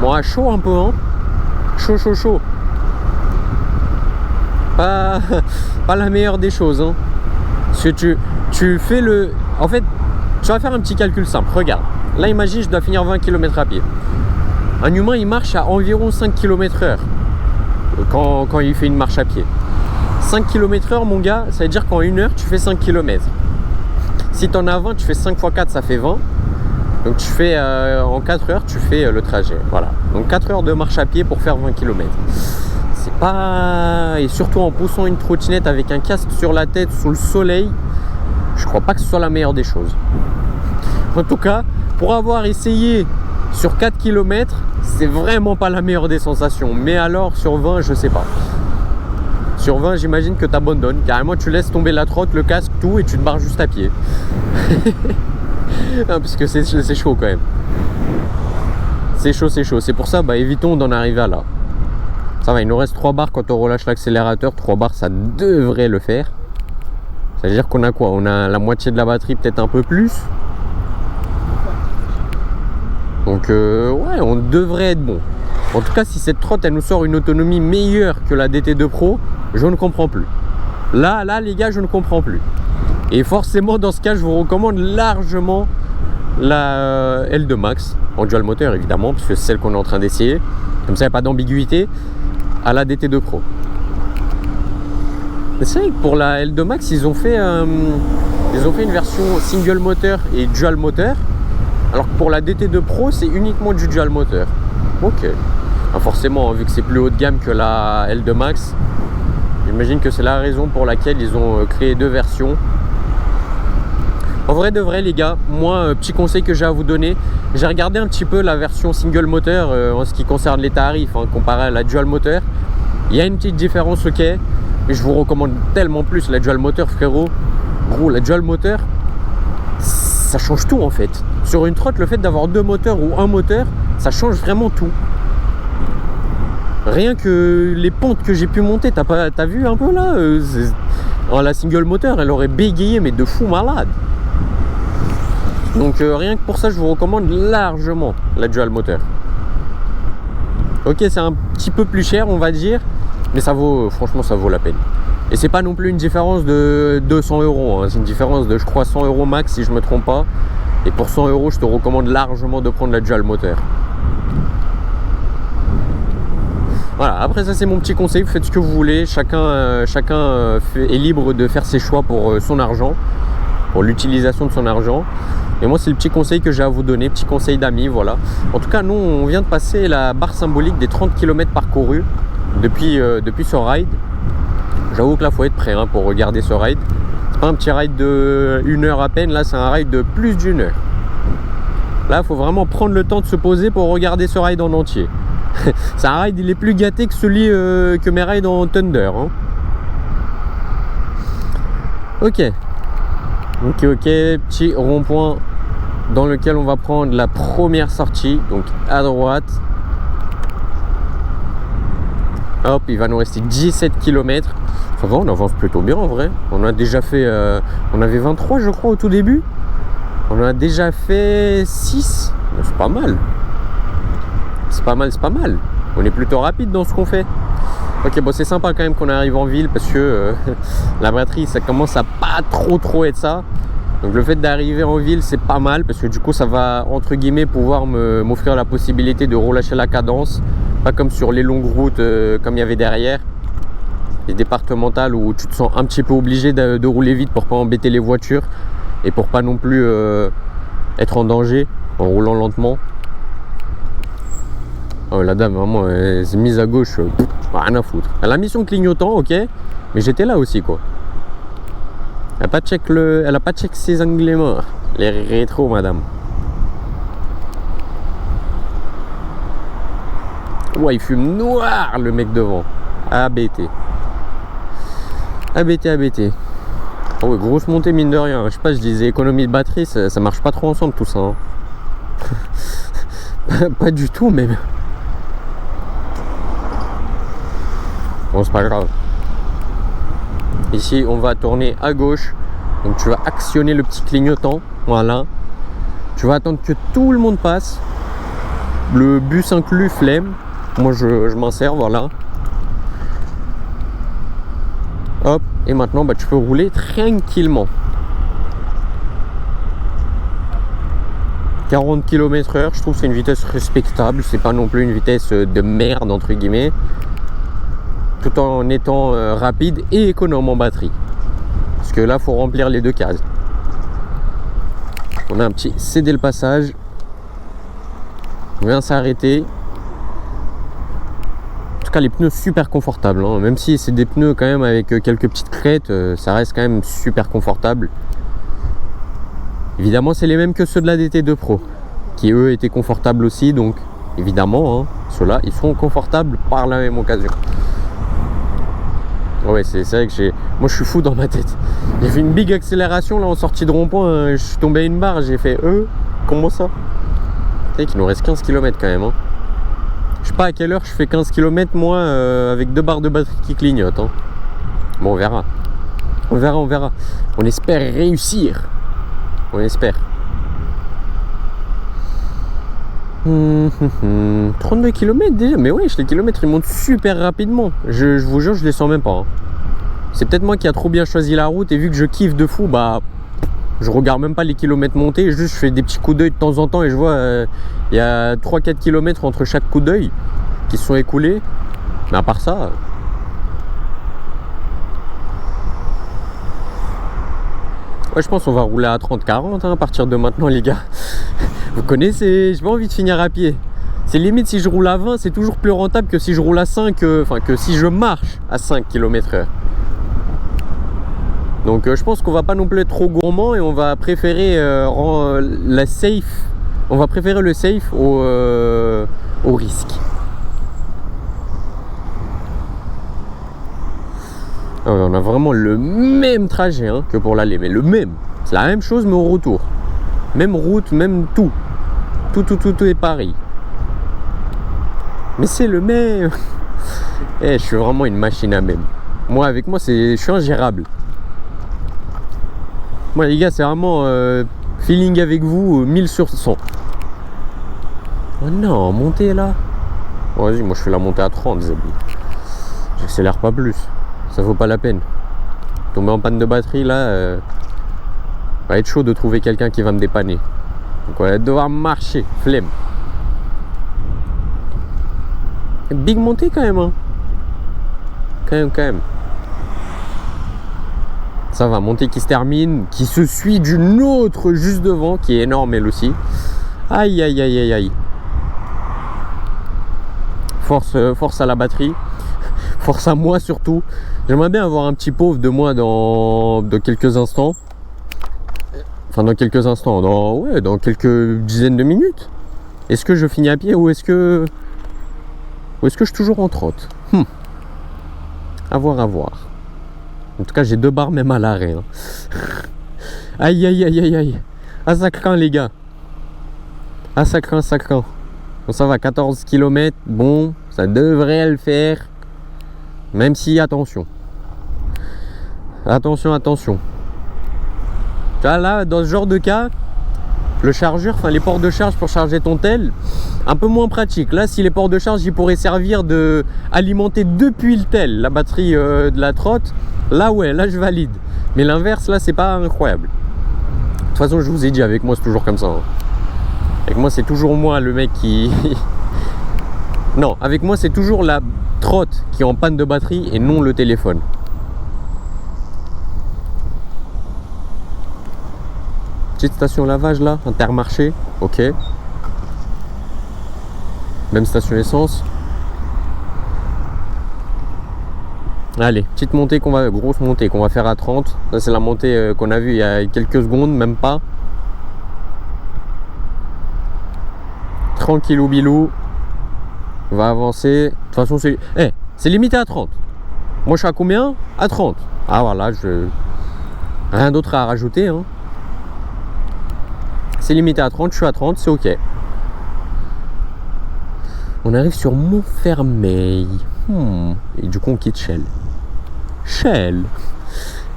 moi, chaud un peu, hein. Chaud. Pas la meilleure des choses, hein. Parce que tu fais le... En fait, tu vas faire un petit calcul simple. Regarde, là, imagine, je dois finir 20 km à pied. Un humain, il marche à environ 5 km/h quand il fait une marche à pied. 5 km/h, mon gars, ça veut dire qu'en 1 heure, tu fais 5 km. Si tu en as 20, tu fais 5 x 4, ça fait 20. Donc tu fais en 4 heures, tu fais le trajet. Voilà. Donc 4 heures de marche à pied pour faire 20 km. C'est pas... Et surtout en poussant une trottinette avec un casque sur la tête sous le soleil, je crois pas que ce soit la meilleure des choses. En tout cas, pour avoir essayé sur 4 km, c'est vraiment pas la meilleure des sensations. Mais alors sur 20, je sais pas. Sur 20, j'imagine que tu abandonnes. Carrément, tu laisses tomber la trotte, le casque, tout, et tu te barres juste à pied. Non, parce que c'est chaud quand même. C'est chaud. C'est pour ça, évitons d'en arriver à là. Ça va, il nous reste 3 barres quand on relâche l'accélérateur. 3 barres, ça devrait le faire. Ça veut dire qu'on a quoi? On a la moitié de la batterie, peut-être un peu plus. Donc, ouais, on devrait être bon. En tout cas, si cette trotte, elle nous sort une autonomie meilleure que la DT2 Pro, je ne comprends plus. Là, les gars, je ne comprends plus. Et forcément, dans ce cas, je vous recommande largement la L2 Max, en dual moteur évidemment, parce que c'est celle qu'on est en train d'essayer. Comme ça, il n'y a pas d'ambiguïté, à la DT2 Pro. C'est vrai que pour la L2 Max, ils ont fait une version single moteur et dual moteur. Alors que pour la DT2 Pro, c'est uniquement du dual moteur. Ok. Forcément, vu que c'est plus haut de gamme que la L2 Max, j'imagine que c'est la raison pour laquelle ils ont créé 2 versions. En vrai de vrai, les gars, moi, petit conseil que j'ai à vous donner, j'ai regardé un petit peu la version single moteur en ce qui concerne les tarifs, comparé à la dual moteur. Il y a une petite différence, ok, mais je vous recommande tellement plus la dual moteur, frérot. Gros, la dual moteur, ça change tout en fait. Sur une trotte, le fait d'avoir 2 moteurs ou un moteur, ça change vraiment tout. Rien que les pentes que j'ai pu monter, t'as vu un peu là la single moteur, elle aurait bégayé, mais de fou malade. Donc rien que pour ça, je vous recommande largement la dual moteur. Ok, c'est un petit peu plus cher, on va dire, mais ça vaut, franchement, ça vaut la peine. Et c'est pas non plus une différence de 200 €, c'est une différence de, je crois, 100 € max si je me trompe pas. Et pour 100 €, je te recommande largement de prendre la dual moteur. Voilà, après ça c'est mon petit conseil, vous faites ce que vous voulez, chacun est libre de faire ses choix pour son argent, pour l'utilisation de son argent. Et moi c'est le petit conseil que j'ai à vous donner, petit conseil d'amis, voilà. En tout cas, nous on vient de passer la barre symbolique des 30 km parcourus depuis ce ride. J'avoue que là faut être prêt pour regarder ce ride. C'est pas un petit ride de 1 heure à peine, là c'est un ride de plus d'1 heure. Là il faut vraiment prendre le temps de se poser pour regarder ce ride en entier. C'est un ride, il est plus gâté que celui que mes rides en Thunder. Ok, petit rond-point dans lequel on va prendre la première sortie, donc à droite. Hop, il va nous rester 17 km. Ça va, on avance plutôt bien en vrai. On a déjà fait, on avait 23 je crois au tout début. On a déjà fait 6, c'est pas mal. C'est pas mal. On est plutôt rapide dans ce qu'on fait. Ok, bon, c'est sympa quand même qu'on arrive en ville parce que la batterie, ça commence à pas trop être ça. Donc le fait d'arriver en ville, c'est pas mal parce que du coup, ça va, entre guillemets, pouvoir m'offrir la possibilité de relâcher la cadence. Pas comme sur les longues routes comme il y avait derrière. Les départementales où tu te sens un petit peu obligé de rouler vite pour pas embêter les voitures. et pour pas non plus être en danger en roulant lentement. Oh, la dame vraiment elle s'est mise à gauche, rien à foutre. Elle a mis son clignotant, ok, mais j'étais là aussi quoi. Elle a pas check ses anglais morts. Les rétros madame. Ouais, il fume noir le mec devant. ABT. ABT. Oh ouais, grosse montée mine de rien. Je sais pas, je disais économie de batterie, ça marche pas trop ensemble tout ça. Hein. pas du tout même. Bon, c'est pas grave. Ici, on va tourner à gauche. Donc tu vas actionner le petit clignotant. Voilà. Tu vas attendre que tout le monde passe. Le bus inclus, flemme. Moi, je m'en sers, voilà. Hop. Et maintenant, bah, tu peux rouler tranquillement. 40 km/h, je trouve que c'est une vitesse respectable. C'est pas non plus une vitesse de merde, entre guillemets. Tout en étant rapide et économe en batterie. Parce que là, il faut remplir les 2 cases. On a un petit céder le passage. On vient s'arrêter. En tout cas, les pneus super confortables. Hein. Même si c'est des pneus quand même avec quelques petites crêtes, ça reste quand même super confortable. Évidemment, c'est les mêmes que ceux de la DT2 Pro. Qui eux étaient confortables aussi. Donc, évidemment, hein, ceux-là, ils seront confortables par la même occasion. Ouais, c'est vrai que moi je suis fou dans ma tête. J'ai fait une big accélération là en sortie de rond-point, je suis tombé à une barre, j'ai fait comment ça? Tu sais qu'il nous reste 15 km quand même. Hein. Je sais pas à quelle heure je fais 15 km moi avec 2 barres de batterie qui clignotent. Hein. Bon, on verra. On verra. On espère réussir. On espère. 32 km déjà, mais oui, les kilomètres ils montent super rapidement. Je vous jure, je les sens même pas. Hein. C'est peut-être moi qui a trop bien choisi la route et vu que je kiffe de fou, bah je regarde même pas les kilomètres montés, juste je fais des petits coups d'œil de temps en temps et je vois il y a 3-4 km entre chaque coup d'œil qui se sont écoulés. Mais à part ça. Ouais, je pense qu'on va rouler à 30-40 hein, à partir de maintenant, les gars. Vous connaissez, j'ai pas envie de finir à pied. C'est limite si je roule à 20, c'est toujours plus rentable que si je roule à 5, que si je marche à 5 km/h. Donc je pense qu'on va pas non plus être trop gourmand et on va préférer la safe. On va préférer le safe au risque. Alors, on a vraiment le même trajet hein, que pour l'aller, mais le même. C'est la même chose mais au retour. Même route, même tout. Tout est pareil. Mais c'est le même. Je suis vraiment une machine à même. Moi, avec moi, je suis ingérable. Moi, les gars, c'est vraiment feeling avec vous, 1000 sur 100. Oh non, montée là. Oh, vas-y, moi je fais la montée à 30, Zabi. J'accélère pas plus. Ça vaut pas la peine. Tomber en panne de batterie là, va être chaud de trouver quelqu'un qui va me dépanner. Donc on va devoir marcher, flemme. Big montée quand même, hein. Quand même. Ça va, montée qui se termine, qui se suit d'une autre juste devant, qui est énorme elle aussi. Aïe. Force à la batterie. Force à moi surtout. J'aimerais bien avoir un petit pauvre de moi dans quelques instants. Enfin dans quelques instants, dans quelques dizaines de minutes. Est-ce que je finis à pied ou est-ce que je suis toujours en trotte? À voir. En tout cas j'ai 2 barres même à l'arrêt. Hein. Aïe. Ah ça craint les gars. Ah ça craint. Bon ça va, 14 km, bon, ça devrait le faire. Même si, attention. Tu vois, là, dans ce genre de cas, le chargeur, les ports de charge pour charger ton tel, un peu moins pratique. Là, si les ports de charge, ils pourraient servir de alimenter depuis le tel la batterie de la trotte, là, là, je valide. Mais l'inverse, là, c'est pas incroyable. De toute façon, je vous ai dit, avec moi, c'est toujours comme ça. Hein. Avec moi, c'est toujours moi, le mec qui... Non, avec moi, c'est toujours la trotte qui est en panne de batterie et non le téléphone. Petite station lavage là, Intermarché, ok. Même station essence. Allez, petite montée grosse montée qu'on va faire à 30. Ça c'est la montée qu'on a vue il y a quelques secondes, même pas. Tranquillou bilou. On va avancer. De toute façon c'est limité à 30. Moi je suis à combien? À 30. Ah voilà, rien d'autre à rajouter hein. C'est limité à 30, je suis à 30, c'est ok. On arrive sur Montfermeil. Et du coup on quitte Chelles. Chelles.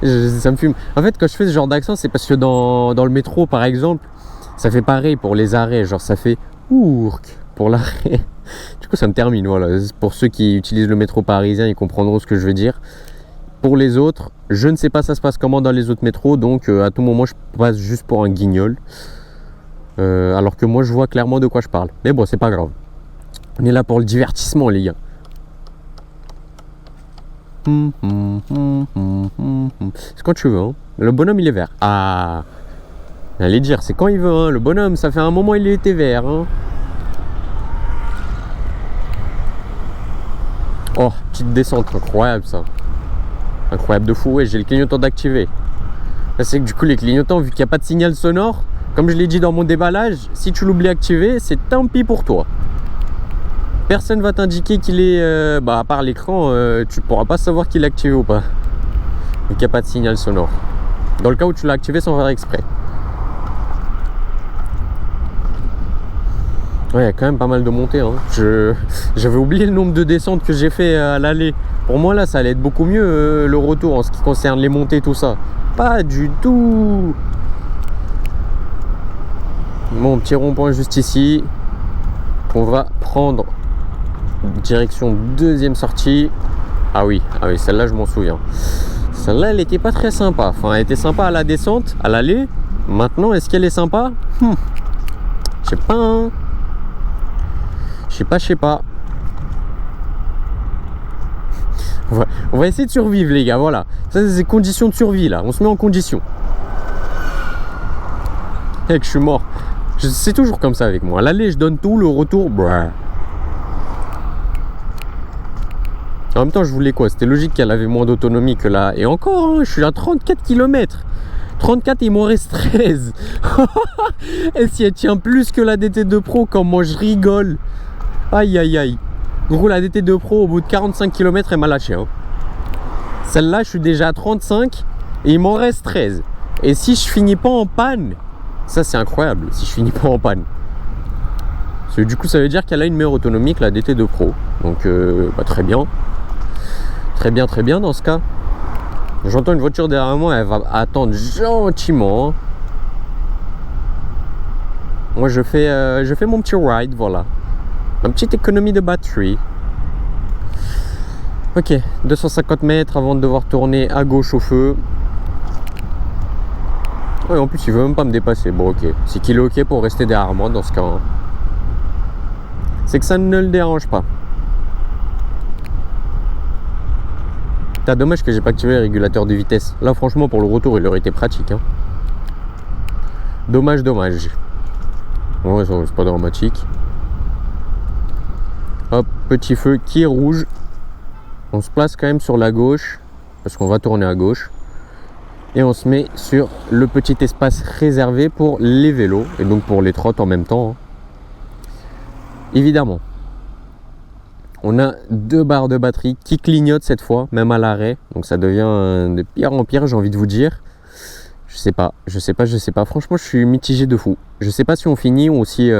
Ça me fume. En fait quand je fais ce genre d'accent, c'est parce que dans le métro par exemple, ça fait pareil pour les arrêts. Genre ça fait ourk pour l'arrêt. Du coup ça me termine, voilà. Pour ceux qui utilisent le métro parisien, ils comprendront ce que je veux dire. Pour les autres, je ne sais pas ça se passe comment dans les autres métros. Donc à tout moment je passe juste pour un guignol. Alors que moi je vois clairement de quoi je parle. Mais bon, c'est pas grave. On est là pour le divertissement les gars. C'est quand tu veux hein. Le bonhomme il est vert. Ah, j'allais dire c'est quand il veut hein. Le bonhomme ça fait un moment il était vert hein. Oh, petite descente, incroyable ça. Incroyable de fou, ouais, j'ai le clignotant d'activer. C'est que du coup les clignotants, vu qu'il n'y a pas de signal sonore, comme je l'ai dit dans mon déballage, si tu l'oublies activé, c'est tant pis pour toi. Personne va t'indiquer qu'il est... à part l'écran, tu pourras pas savoir qu'il est activé ou pas. Vu qu'il n'y a pas de signal sonore. Dans le cas où tu l'as activé sans faire exprès. Ouais, il y a quand même pas mal de montées. Hein. J'avais oublié le nombre de descentes que j'ai fait à l'aller. Pour moi, là, ça allait être beaucoup mieux le retour en ce qui concerne les montées, tout ça. Pas du tout. Bon, petit rond-point juste ici. On va prendre direction deuxième sortie. Ah oui, celle-là, je m'en souviens. Celle-là, elle était pas très sympa. Enfin, elle était sympa à la descente, à l'aller. Maintenant, est-ce qu'elle est sympa? Je sais pas, hein. Je sais pas. On va essayer de survivre les gars, voilà. Ça c'est des conditions de survie là, on se met en condition. Mec, je suis mort. C'est toujours comme ça avec moi. À l'aller je donne tout, le retour, brrr. En même temps je voulais quoi? C'était logique qu'elle avait moins d'autonomie que là. Et encore, hein, je suis à 34 km. 34 et il m'en reste 13. Et si elle tient plus que la DT2 Pro, comment je rigole. Aïe aïe aïe. Gros, la DT2 Pro au bout de 45 km elle m'a lâché hein. Celle-là je suis déjà à 35 et il m'en reste 13. Et si je finis pas en panne, ça c'est incroyable, si je finis pas en panne. Parce que du coup ça veut dire qu'elle a une meilleure autonomie que la DT2 Pro. Donc très bien. Très bien dans ce cas. J'entends une voiture derrière moi, elle va attendre gentiment. Moi je fais mon petit ride, voilà. Une petite économie de batterie. Ok, 250 mètres avant de devoir tourner à gauche au feu. Ouais, en plus il veut même pas me dépasser. Bon ok, c'est qu'il est ok pour rester derrière moi dans ce cas. Hein. C'est que ça ne le dérange pas. T'as dommage que j'ai pas activé le régulateur de vitesse. Là franchement pour le retour il aurait été pratique. Hein. Dommage. Ouais, c'est pas dramatique. Hop, petit feu qui est rouge. On se place quand même sur la gauche parce qu'on va tourner à gauche. Et on se met sur le petit espace réservé pour les vélos et donc pour les trottes en même temps. Hein. Évidemment. On a 2 barres de batterie qui clignotent cette fois, même à l'arrêt. Donc ça devient de pire en pire, j'ai envie de vous dire. Je sais pas. Franchement, je suis mitigé de fou. Je sais pas si on finit ou si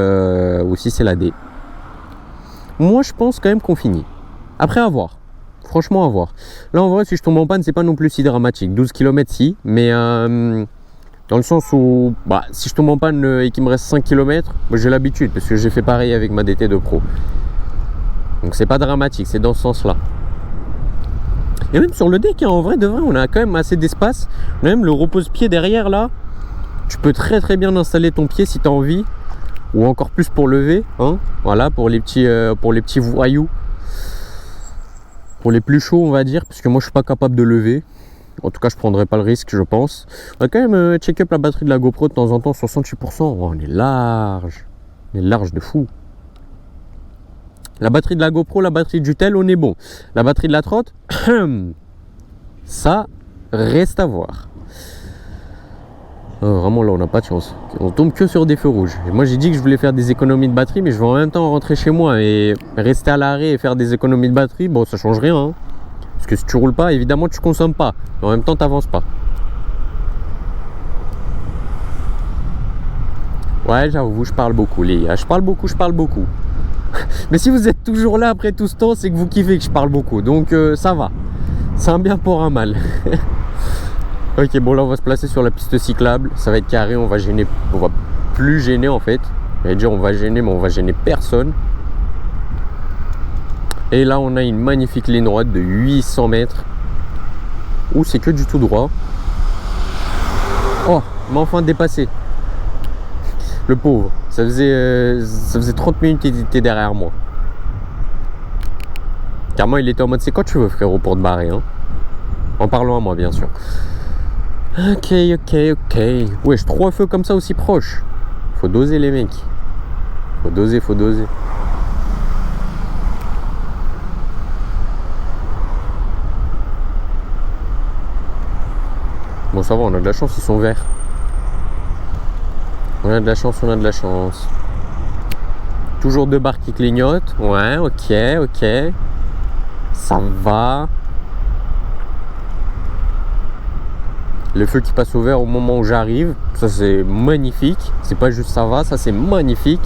c'est la D. Moi, je pense quand même qu'on finit. Après, à voir. Franchement, à voir. Là, en vrai, si je tombe en panne, c'est pas non plus si dramatique. 12 km, si. Mais dans le sens où, si je tombe en panne et qu'il me reste 5 km, j'ai l'habitude parce que j'ai fait pareil avec ma DT2 Pro. Donc, c'est pas dramatique. C'est dans ce sens-là. Et même sur le deck, hein, en vrai, de vrai, on a quand même assez d'espace. On a même le repose-pied derrière, là. Tu peux très bien installer ton pied si tu as envie. Ou encore plus pour lever, hein. Voilà, pour les petits voyous. Pour les plus chauds, on va dire, parce que moi je suis pas capable de lever. En tout cas, je prendrai pas le risque, je pense. On va quand même check up la batterie de la GoPro de temps en temps, 68%. Oh, on est large. On est large de fou. La batterie de la GoPro, la batterie du tel, on est bon. La batterie de la trotte, ça reste à voir. Vraiment là, on n'a pas de chance. On tombe que sur des feux rouges. Et moi, j'ai dit que je voulais faire des économies de batterie, mais je vais en même temps rentrer chez moi et rester à l'arrêt et faire des économies de batterie. Bon, ça change rien. Hein. Parce que si tu roules pas, évidemment, tu consommes pas. Mais en même temps, tu n'avances pas. Ouais, j'avoue, je parle beaucoup, les gars. Je parle beaucoup. Mais si vous êtes toujours là après tout ce temps, c'est que vous kiffez que je parle beaucoup. Donc, ça va. C'est un bien pour un mal. Ok, bon, là, on va se placer sur la piste cyclable. Ça va être carré. On va plus gêner, en fait. J'allais dire, on va gêner, mais on va gêner personne. Et là, on a une magnifique ligne droite de 800 mètres. Ouh, c'est que du tout droit. Oh, il m'a enfin dépassé. Le pauvre. Ça faisait 30 minutes qu'il était derrière moi. Carrément, il était en mode, c'est quand tu veux, frérot, pour te barrer. Hein. En parlant à moi, bien sûr. Ok. Wesh, 3 feux comme ça aussi proches. Faut doser, les mecs. Faut doser. Bon, ça va, on a de la chance, ils sont verts. On a de la chance. Toujours 2 barres qui clignotent. Ouais, ok. Ça va. Le feu qui passe au vert au moment où j'arrive. Ça, c'est magnifique. C'est pas juste ça va, ça, c'est magnifique.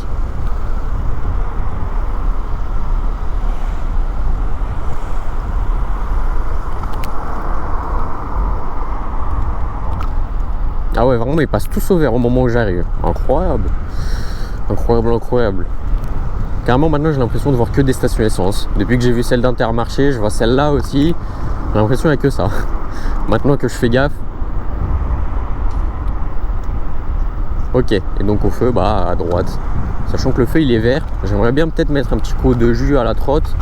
Ah ouais, vraiment, ils passent tous au vert au moment où j'arrive. Incroyable. Carrément, maintenant, j'ai l'impression de voir que des stations essence. Depuis que j'ai vu celle d'Intermarché, je vois celle-là aussi. J'ai l'impression qu'il n'y a que ça. Maintenant que je fais gaffe. Ok, et donc au feu, bah à droite. Sachant que le feu, il est vert. J'aimerais bien peut-être mettre un petit coup de jus à la trotte.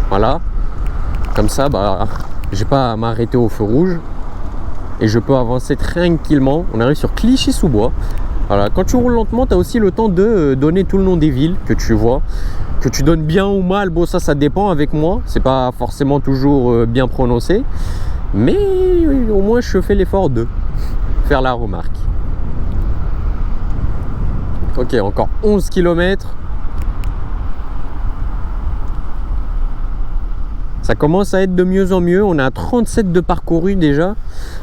Voilà. Comme ça, bah, j'ai pas à m'arrêter au feu rouge. Et je peux avancer tranquillement. On arrive sur Clichy-sous-Bois. Voilà, quand tu roules lentement, tu as aussi le temps de donner tout le nom des villes que tu vois. Que tu donnes bien ou mal, bon, ça dépend avec moi. C'est pas forcément toujours bien prononcé. Mais au moins, je fais l'effort de faire la remarque. Ok, encore 11 km. Ça commence à être de mieux en mieux. On est à 37 de parcouru déjà.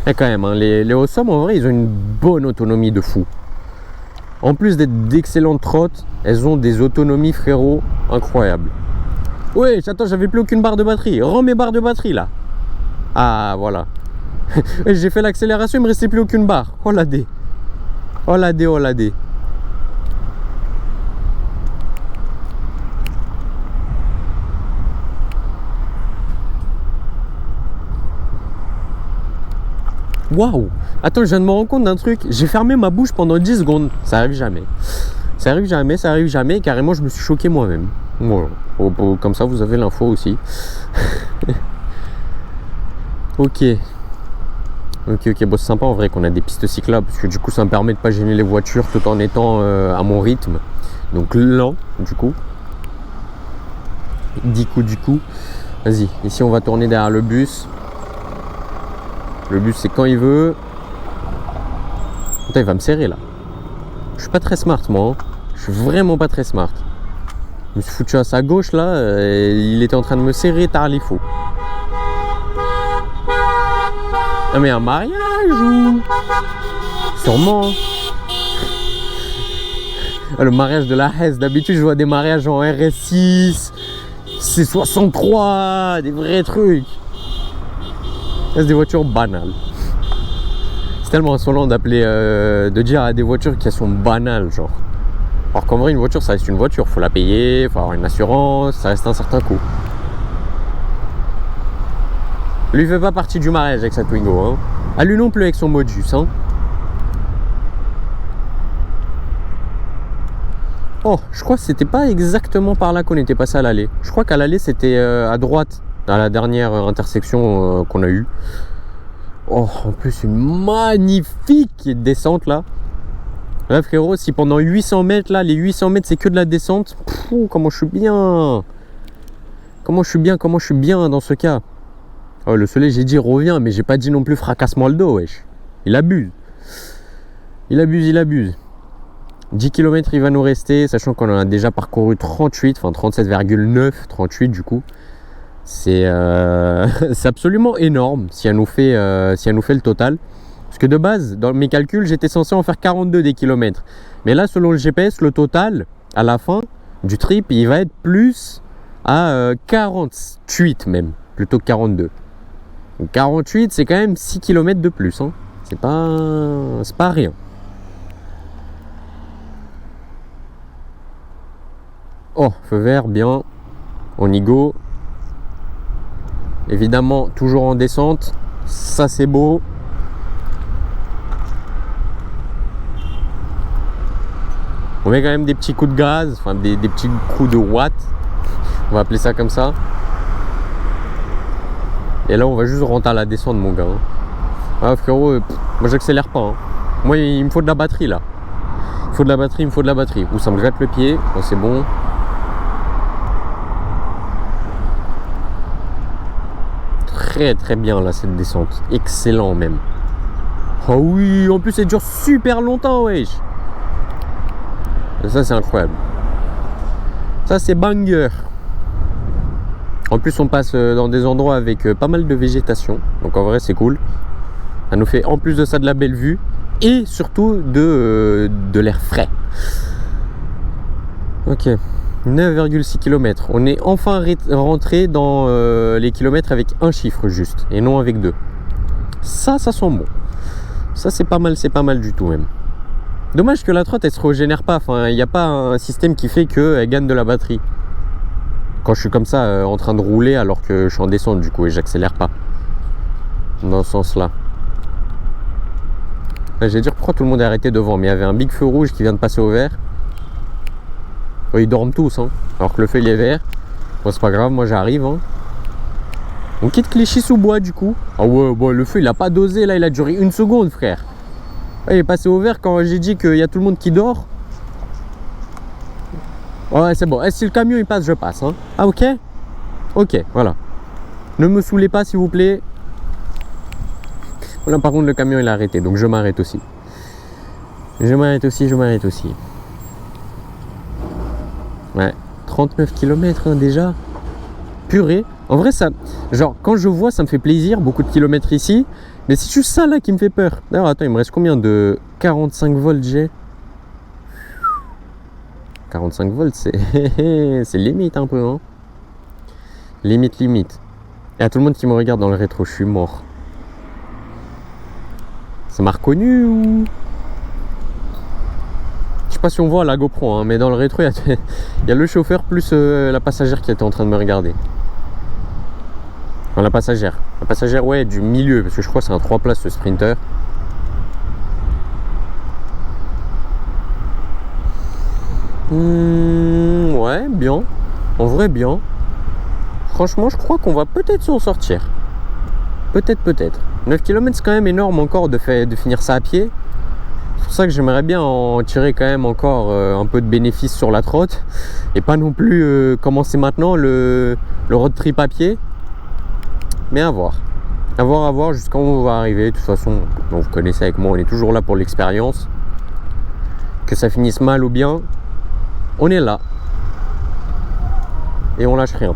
Et quand même, hein, les Awesome, en vrai, ils ont une bonne autonomie de fou. En plus d'être d'excellentes trottes, elles ont des autonomies, frérot, incroyables. Ouais, attends, j'avais plus aucune barre de batterie. Rends mes barres de batterie, là. Ah, voilà. J'ai fait l'accélération, il me restait plus aucune barre. Oh la dé. Waouh! Attends, je viens de me rendre compte d'un truc. J'ai fermé ma bouche pendant 10 secondes. Ça arrive jamais. Carrément, je me suis choqué moi-même. Voilà. Comme ça, vous avez l'info aussi. Ok. Bon, c'est sympa en vrai qu'on a des pistes cyclables. Parce que du coup, ça me permet de pas gêner les voitures tout en étant à mon rythme. Donc lent, du coup. Du coup. Vas-y, ici, on va tourner derrière le bus. Le bus, c'est quand il veut. Putain, il va me serrer là. Je suis pas très smart, moi. Hein. Je suis vraiment pas très smart. Je me suis foutu à sa gauche là. Et il était en train de me serrer tard les faux. Ah, mais un mariage ou. Sûrement. Le mariage de la Hesse. D'habitude, je vois des mariages en RS6, C63, des vrais trucs. C'est des voitures banales. C'est tellement insolent d'appeler, de dire à des voitures qu'elles sont banales, genre. Alors qu'en vrai, une voiture, ça reste une voiture. Faut la payer, faut avoir une assurance, ça reste un certain coût. Lui, il fait pas partie du mariage avec sa Twingo, hein. À lui non plus avec son Modus, hein. Oh, je crois que c'était pas exactement par là qu'on était passé à l'allée. Je crois qu'à l'allée, c'était à droite. À la dernière intersection qu'on a eue. Oh, en plus, une magnifique descente là. Là, frérot, si pendant 800 mètres, là, les 800 mètres, c'est que de la descente, comment je suis bien. Comment je suis bien dans ce cas. Oh, le soleil, j'ai dit revient, mais j'ai pas dit non plus fracasse-moi le dos, wesh. Il abuse. Il abuse. 10 km il va nous rester, sachant qu'on en a déjà parcouru 38, enfin 37,9, 38 du coup. C'est absolument énorme si elle nous fait le total. Parce que de base, dans mes calculs, j'étais censé en faire 42 des kilomètres. Mais là, selon le GPS, le total, à la fin du trip, il va être plus à 48 même, plutôt que 42. Donc 48, c'est quand même 6 km de plus. Hein. C'est pas rien. Oh, feu vert, bien. On y go. Évidemment, toujours en descente. Ça, c'est beau. On met quand même des petits coups de gaz, enfin des petits coups de watts. On va appeler ça comme ça. Et là, on va juste rentrer à la descente, mon gars. Ah, frérot, moi, j'accélère pas. Hein. Moi, il me faut de la batterie, là. Il me faut de la batterie. Ou ça me gratte le pied. Bon, c'est bon. Très bien là cette descente, excellent même. Oh oui, en plus elle dure super longtemps, wesh. Ça c'est incroyable. Ça c'est banger. En plus on passe dans des endroits avec pas mal de végétation, donc en vrai c'est cool. Ça nous fait en plus de ça de la belle vue et surtout de l'air frais. Ok. 9,6 km. On est enfin rentré dans les kilomètres avec un chiffre juste et non avec deux. Ça sent bon. Ça c'est pas mal du tout même. Dommage que la trotte elle se régénère pas. Enfin, il n'y a pas un système qui fait qu'elle gagne de la batterie. Quand je suis comme ça en train de rouler alors que je suis en descente du coup et j'accélère pas. Dans ce sens-là. J'allais dire pourquoi tout le monde est arrêté devant, mais il y avait un big feu rouge qui vient de passer au vert. Ils dorment tous, hein, alors que le feu il est vert. Bon, c'est pas grave, moi j'arrive. Hein. On quitte Clichy-sous-Bois du coup. Ah ouais, bon, le feu il a pas dosé là, il a duré 1 seconde, frère. Ah, il est passé au vert quand j'ai dit qu'il y a tout le monde qui dort. Ouais, c'est bon. Si le camion il passe, je passe. Hein. Ah, ok. Ok, voilà. Ne me saoulez pas, s'il vous plaît. Là, par contre, le camion il a arrêté, donc je m'arrête aussi. Je m'arrête aussi. Ouais, 39 km hein, déjà. Purée. En vrai, ça, genre, quand je vois, ça me fait plaisir, beaucoup de kilomètres ici. Mais c'est juste ça là qui me fait peur. D'ailleurs, attends, il me reste combien de 45 volts j'ai 45 volts, c'est limite un peu, hein. Limite. Il y a tout le monde qui me regarde dans le rétro, je suis mort. Ça m'a reconnu ou... Je sais pas si on voit la GoPro, hein, mais dans le rétro, il y a le chauffeur plus la passagère qui était en train de me regarder. Enfin, la passagère, ouais, du milieu, parce que je crois que c'est un 3 places ce Sprinter. Ouais, bien. En vrai, bien. Franchement, je crois qu'on va peut-être s'en sortir. Peut-être. 9 km, c'est quand même énorme encore de finir ça à pied. C'est pour ça que j'aimerais bien en tirer quand même encore un peu de bénéfice sur la trotte. Et pas non plus commencer maintenant le road trip à pied. Mais à voir. À voir jusqu'à où on va arriver. De toute façon, bon, vous connaissez avec moi, on est toujours là pour l'expérience. Que ça finisse mal ou bien, on est là. Et on lâche rien.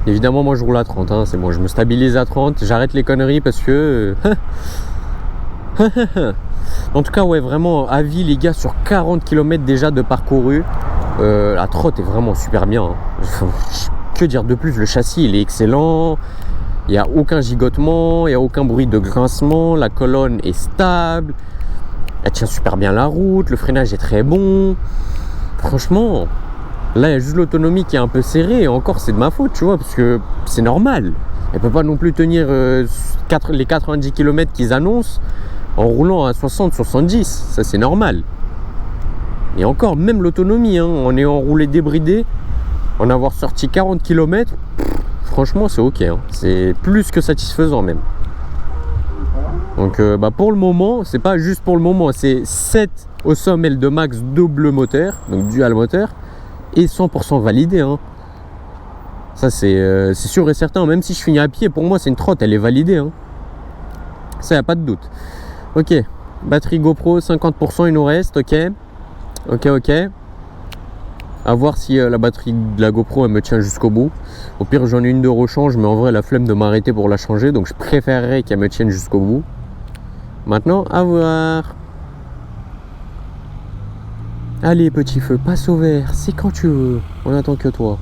Évidemment, moi je roule à 30, hein, c'est bon, je me stabilise à 30, j'arrête les conneries parce que... En tout cas, ouais, vraiment, avis les gars, sur 40 km déjà de parcouru, la trotte est vraiment super bien. Hein. Que dire de plus, le châssis il est excellent, il n'y a aucun gigotement, il n'y a aucun bruit de grincement, la colonne est stable, elle tient super bien la route, le freinage est très bon, franchement... Là, il y a juste l'autonomie qui est un peu serrée, et encore, c'est de ma faute, tu vois, parce que c'est normal. Elle peut pas non plus tenir les 90 km qu'ils annoncent en roulant à 60-70, ça c'est normal. Et encore, même l'autonomie, hein, en ayant roulé débridé, en avoir sorti 40 km, franchement c'est ok, hein. C'est plus que satisfaisant même. Donc pour le moment, c'est pas juste pour le moment, c'est 7 Awesome L2 Max double moteur, donc dual moteur, et 100% validé, hein. Ça c'est sûr et certain, même si je finis à pied, pour moi c'est une trotte, elle est validée, hein. Ça y a pas de doute. Ok, batterie GoPro 50% il nous reste, ok. À voir si la batterie de la GoPro elle me tient jusqu'au bout. Au pire j'en ai une de rechange, mais en vrai la flemme de m'arrêter pour la changer, donc je préférerais qu'elle me tienne jusqu'au bout. Maintenant à voir. Allez petit feu, passe au vert, c'est quand tu veux, on attend que toi.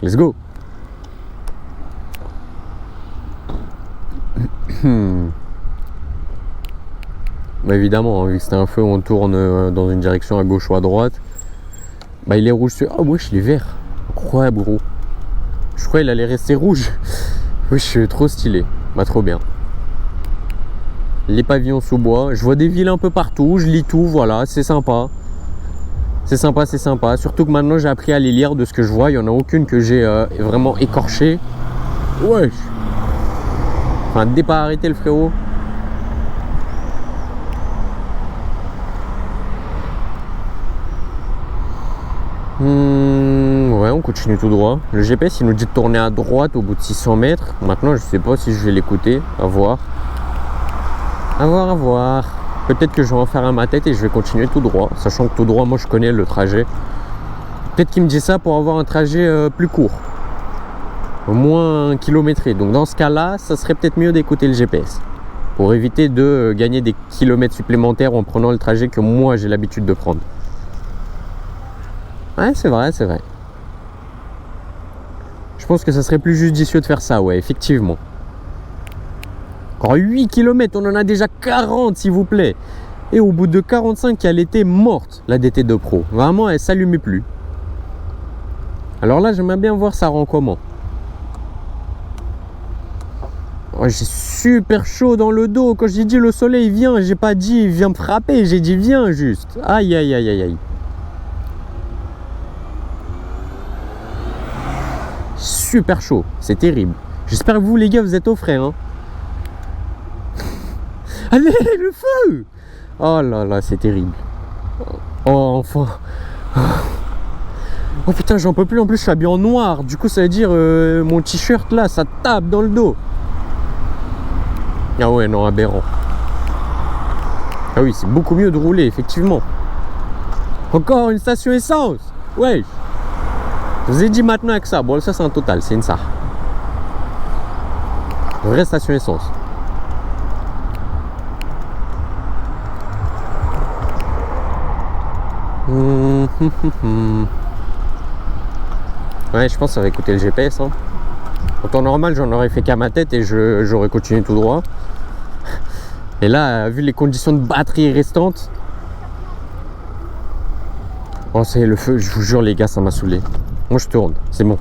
Let's go. Bah évidemment, hein, vu que c'était un feu où on tourne dans une direction à gauche ou à droite, bah il est rouge sur... Ah wesh, il est vert. Incroyable gros. Je croyais qu'il allait rester rouge. Wesh, trop stylé. Bah trop bien. Les pavillons sous bois. Je vois des villes un peu partout, je lis tout, voilà, c'est sympa. C'est sympa. Surtout que maintenant j'ai appris à les lire de ce que je vois. Il n'y en a aucune que j'ai vraiment écorché. Wesh. Enfin, départ arrêté le frérot. Ouais, on continue tout droit. Le GPS il nous dit de tourner à droite au bout de 600 mètres. Maintenant je sais pas si je vais l'écouter. À voir. Peut-être que je vais en faire un ma tête et je vais continuer tout droit. Sachant que tout droit moi je connais le trajet. Peut-être qu'il me dit ça pour avoir un trajet plus court. Moins kilométré. Donc dans ce cas là ça serait peut-être mieux d'écouter le GPS. Pour éviter de gagner des kilomètres supplémentaires en prenant le trajet que moi j'ai l'habitude de prendre. Ouais, c'est vrai. Je pense que ça serait plus judicieux de faire ça, ouais, effectivement. Encore 8 km, on en a déjà 40, s'il vous plaît. Et au bout de 45, elle était morte, la DT2 Pro. Vraiment, elle s'allumait plus. Alors là, j'aimerais bien voir ça rend comment. Oh, j'ai super chaud dans le dos. Quand j'ai dit le soleil vient, j'ai pas dit viens me frapper, j'ai dit viens juste. Aïe. Super chaud, c'est terrible. J'espère que vous les gars vous êtes au frais, hein. Allez le feu. Oh là c'est terrible. Oh enfin. Oh putain j'en peux plus, en plus je suis habillé en noir. Du coup ça veut dire mon t-shirt là ça tape dans le dos. Ah ouais non aberrant. Ah oui c'est beaucoup mieux de rouler effectivement. Encore une station essence. Ouais. Je vous ai dit maintenant avec ça. Bon, ça c'est un total, c'est une SAR. Vraie station essence. Ouais, je pense que ça va écouter le GPS. Hein. En temps normal, j'en aurais fait qu'à ma tête et j'aurais continué tout droit. Et là, vu les conditions de batterie restantes. Oh, c'est le feu, je vous jure, les gars, ça m'a saoulé. Moi je tourne, c'est bon.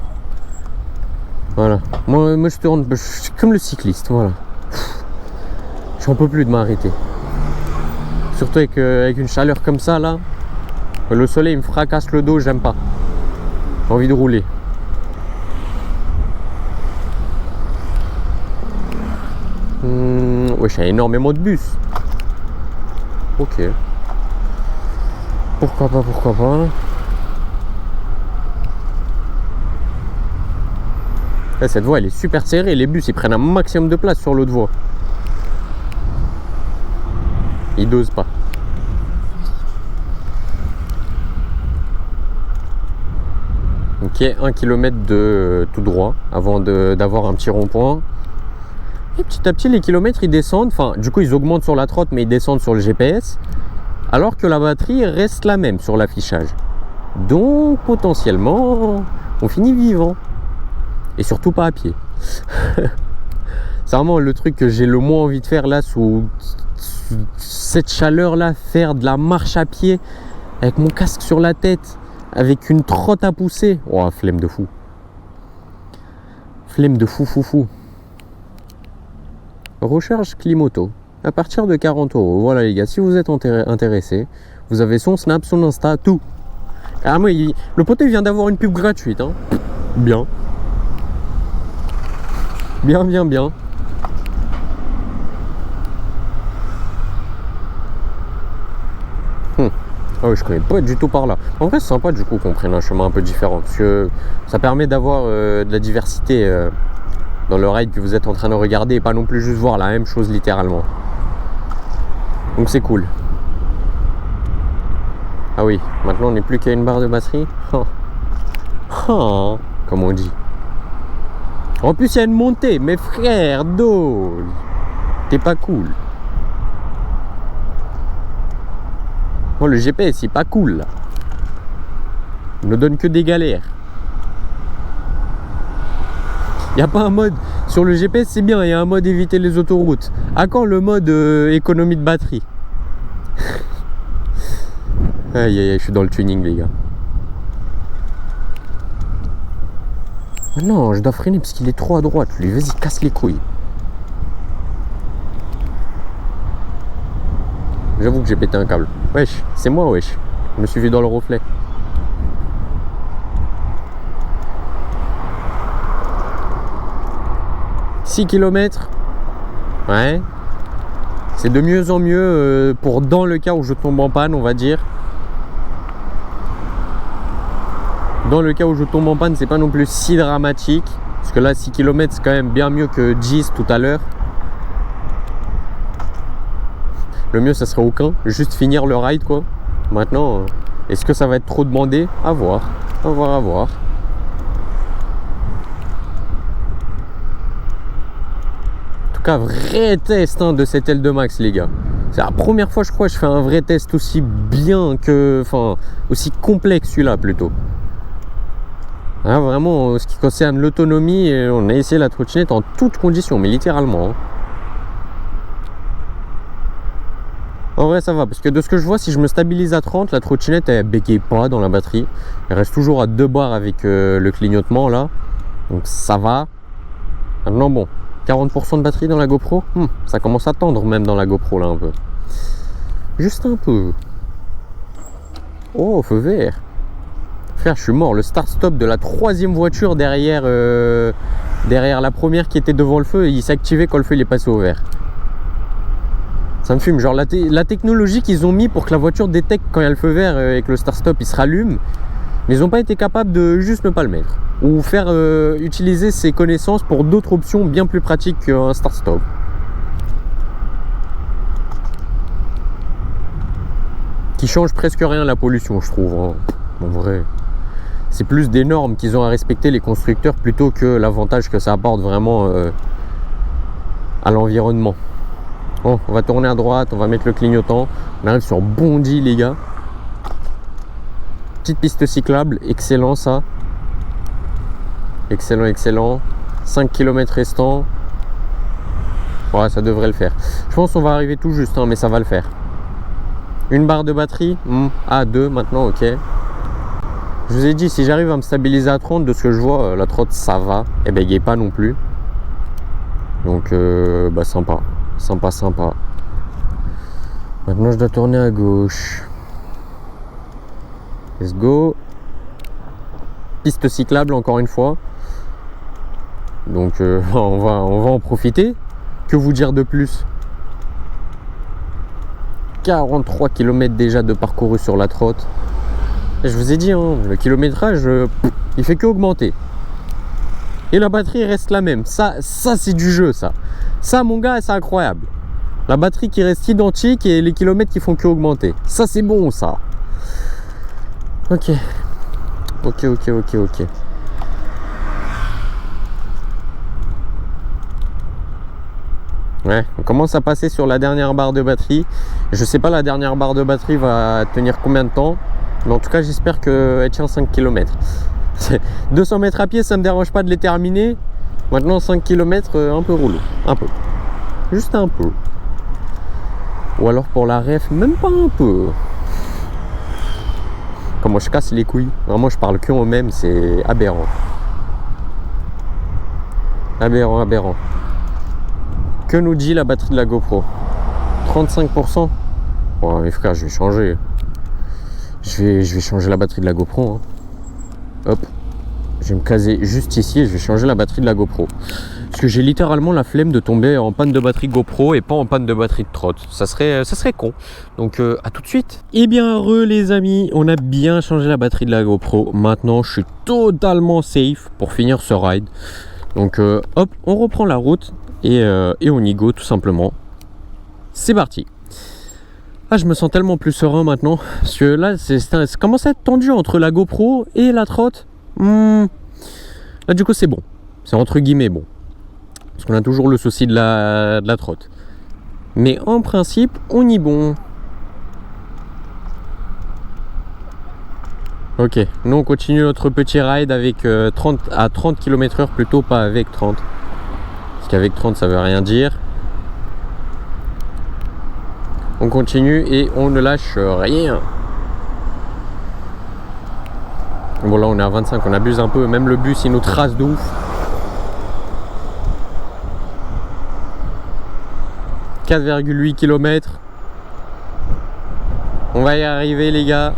Voilà. Moi je tourne, je suis comme le cycliste, voilà. J'en peux plus de m'arrêter. Surtout avec une chaleur comme ça là. Le soleil me fracasse le dos, j'aime pas. J'ai envie de rouler. Wesh, il y a énormément de bus. Ok. Pourquoi pas. Là, cette voie elle est super serrée, les bus ils prennent un maximum de place sur l'autre voie. Ils dosent pas. Ok, 1 km de tout droit avant d'avoir un petit rond-point. Et petit à petit les kilomètres ils descendent, enfin du coup ils augmentent sur la trotte mais ils descendent sur le GPS. Alors que la batterie reste la même sur l'affichage. Donc potentiellement on finit vivant. Et surtout pas à pied. C'est vraiment le truc que j'ai le moins envie de faire là sous cette chaleur là, faire de la marche à pied avec mon casque sur la tête, avec une trotte à pousser. Oh, flemme de fou. Flemme de fou. Recharge Climoto à partir de 40 €. Voilà les gars, si vous êtes intéressés, vous avez son Snap, son Insta, tout. Carrément, le pote vient d'avoir une pub gratuite. Hein. Bien. Bien, bien, bien. Ah oui, je connais pas du tout par là. En vrai, c'est sympa du coup qu'on prenne un chemin un peu différent. Parce que ça permet d'avoir de la diversité dans le ride que vous êtes en train de regarder et pas non plus juste voir la même chose littéralement. Donc c'est cool. Ah oui, maintenant on n'est plus qu'à une barre de batterie. Oh. Oh, comme on dit. En plus, il y a une montée, mes frères, dose. T'es pas cool. Oh, le GPS, il est pas cool là. Il ne donne que des galères. Il n'y a pas un mode. Sur le GPS, c'est bien, il y a un mode éviter les autoroutes. À quand le mode économie de batterie? Aïe aïe aïe, je suis dans le tuning, les gars. Oh non, je dois freiner parce qu'il est trop à droite. Lui, vas-y, casse les couilles. J'avoue que j'ai pété un câble. Wesh, c'est moi, wesh. Je me suis vu dans le reflet. « 6 km. Ouais. C'est de mieux en mieux pour dans le cas où je tombe en panne, on va dire. Dans le cas où je tombe en panne, c'est pas non plus si dramatique. Parce que là, 6 km, c'est quand même bien mieux que 10 tout à l'heure. Le mieux, ça serait aucun. Juste finir le ride, quoi. Maintenant, est-ce que ça va être trop demandé? À voir. À voir, à voir. En tout cas, vrai test de cette L2 Max, les gars. C'est la première fois, je crois, que je fais un vrai test aussi bien que... Enfin, aussi complet que celui-là, plutôt. Hein, vraiment, ce qui concerne l'autonomie, on a essayé la trottinette en toutes conditions, mais littéralement. En vrai, ça va, parce que de ce que je vois, si je me stabilise à 30, la trottinette, elle bégaye pas dans la batterie. Elle reste toujours à 2 bars avec le clignotement, là. Donc, ça va. Maintenant, bon, 40% de batterie dans la GoPro, ça commence à tendre même dans la GoPro, là, un peu. Juste un peu. Oh, feu vert. Frère, je suis mort. Le start-stop de la 3e voiture derrière, derrière la première qui était devant le feu, il s'est activé quand le feu il est passé au vert. Ça me fume. Genre la technologie qu'ils ont mis pour que la voiture détecte quand il y a le feu vert et que le start-stop il se rallume, mais ils n'ont pas été capables de juste ne pas le mettre. Ou faire utiliser ses connaissances pour d'autres options bien plus pratiques qu'un start-stop. Qui change presque rien à la pollution, je trouve. Hein. En vrai. C'est plus des normes qu'ils ont à respecter les constructeurs plutôt que l'avantage que ça apporte vraiment à l'environnement. Bon, on va tourner à droite, on va mettre le clignotant. On arrive sur Bondy, les gars. Petite piste cyclable, excellent ça. Excellent, excellent. 5 km restants. Ouais, ça devrait le faire. Je pense qu'on va arriver tout juste, mais ça va le faire. Une barre de batterie. Ah, 2 maintenant, ok. Je vous ai dit, si j'arrive à me stabiliser à 30, de ce que je vois, la trotte, ça va. Et bégaye pas non plus. Donc, bah, sympa. Sympa, sympa. Maintenant, je dois tourner à gauche. Let's go. Piste cyclable, encore une fois. Donc, on va en profiter. Que vous dire de plus? 43 km déjà de parcouru sur la trotte. Je vous ai dit, le kilométrage, il fait qu'augmenter. Et la batterie reste la même. Ça c'est du jeu, ça. Ça, mon gars, c'est incroyable. La batterie qui reste identique et les kilomètres qui font qu'augmenter. Ça, c'est bon, ça. Ok. Ok. Ouais, on commence à passer sur la dernière barre de batterie. Je sais pas, la dernière barre de batterie va tenir combien de temps. Mais en tout cas, j'espère qu'elle tient 5 km. 200 mètres à pied, ça me dérange pas de les terminer. Maintenant, 5 km, un peu relou. Un peu. Juste un peu. Ou alors pour la ref, même pas un peu. Comment je casse les couilles. Vraiment, je parle que au même, c'est aberrant. Aberrant. Que nous dit la batterie de la GoPro? 35%. Ouais, mes frères, je vais changer. Je vais changer la batterie de la GoPro. Hop. Je vais me caser juste ici et je vais changer la batterie de la GoPro. Parce que j'ai littéralement la flemme de tomber en panne de batterie GoPro et pas en panne de batterie de trot. Ça serait con. Donc à tout de suite. Eh bien heureux les amis, on a bien changé la batterie de la GoPro. Maintenant je suis totalement safe pour finir ce ride. Donc hop, on reprend la route et on y go tout simplement. C'est parti. Ah, je me sens tellement plus serein maintenant. Parce que là, ça commence à être tendu entre la GoPro et la trotte. Là, du coup, c'est bon. C'est entre guillemets bon. Parce qu'on a toujours le souci de la trotte. Mais en principe, on y est bon. Ok, nous on continue notre petit ride avec 30 km/h plutôt, pas avec 30. Parce qu'avec 30, ça veut rien dire. On continue et on ne lâche rien. Bon là on est à 25, on abuse un peu. Même le bus il nous trace de ouf. 4,8 km. On va y arriver les gars.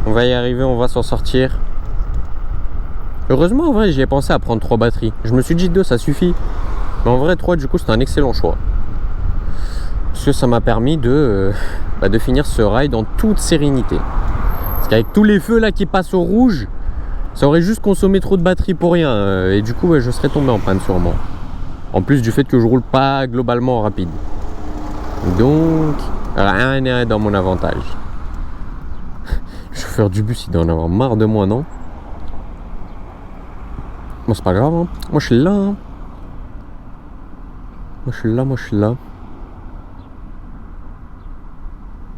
On va y arriver, on va s'en sortir. Heureusement en vrai j'y ai pensé à prendre 3 batteries. Je me suis dit 2 ça suffit. Mais en vrai 3 du coup c'était un excellent choix. Parce que ça m'a permis de finir ce ride en toute sérénité. Parce qu'avec tous les feux là qui passent au rouge, ça aurait juste consommé trop de batterie pour rien. Et du coup je serais tombé en panne sûrement. En plus du fait que je roule pas globalement rapide. Donc rien n'est dans mon avantage. Le chauffeur du bus il doit en avoir marre de moi, non? Moi c'est pas grave hein. Moi je suis là hein. Moi je suis là.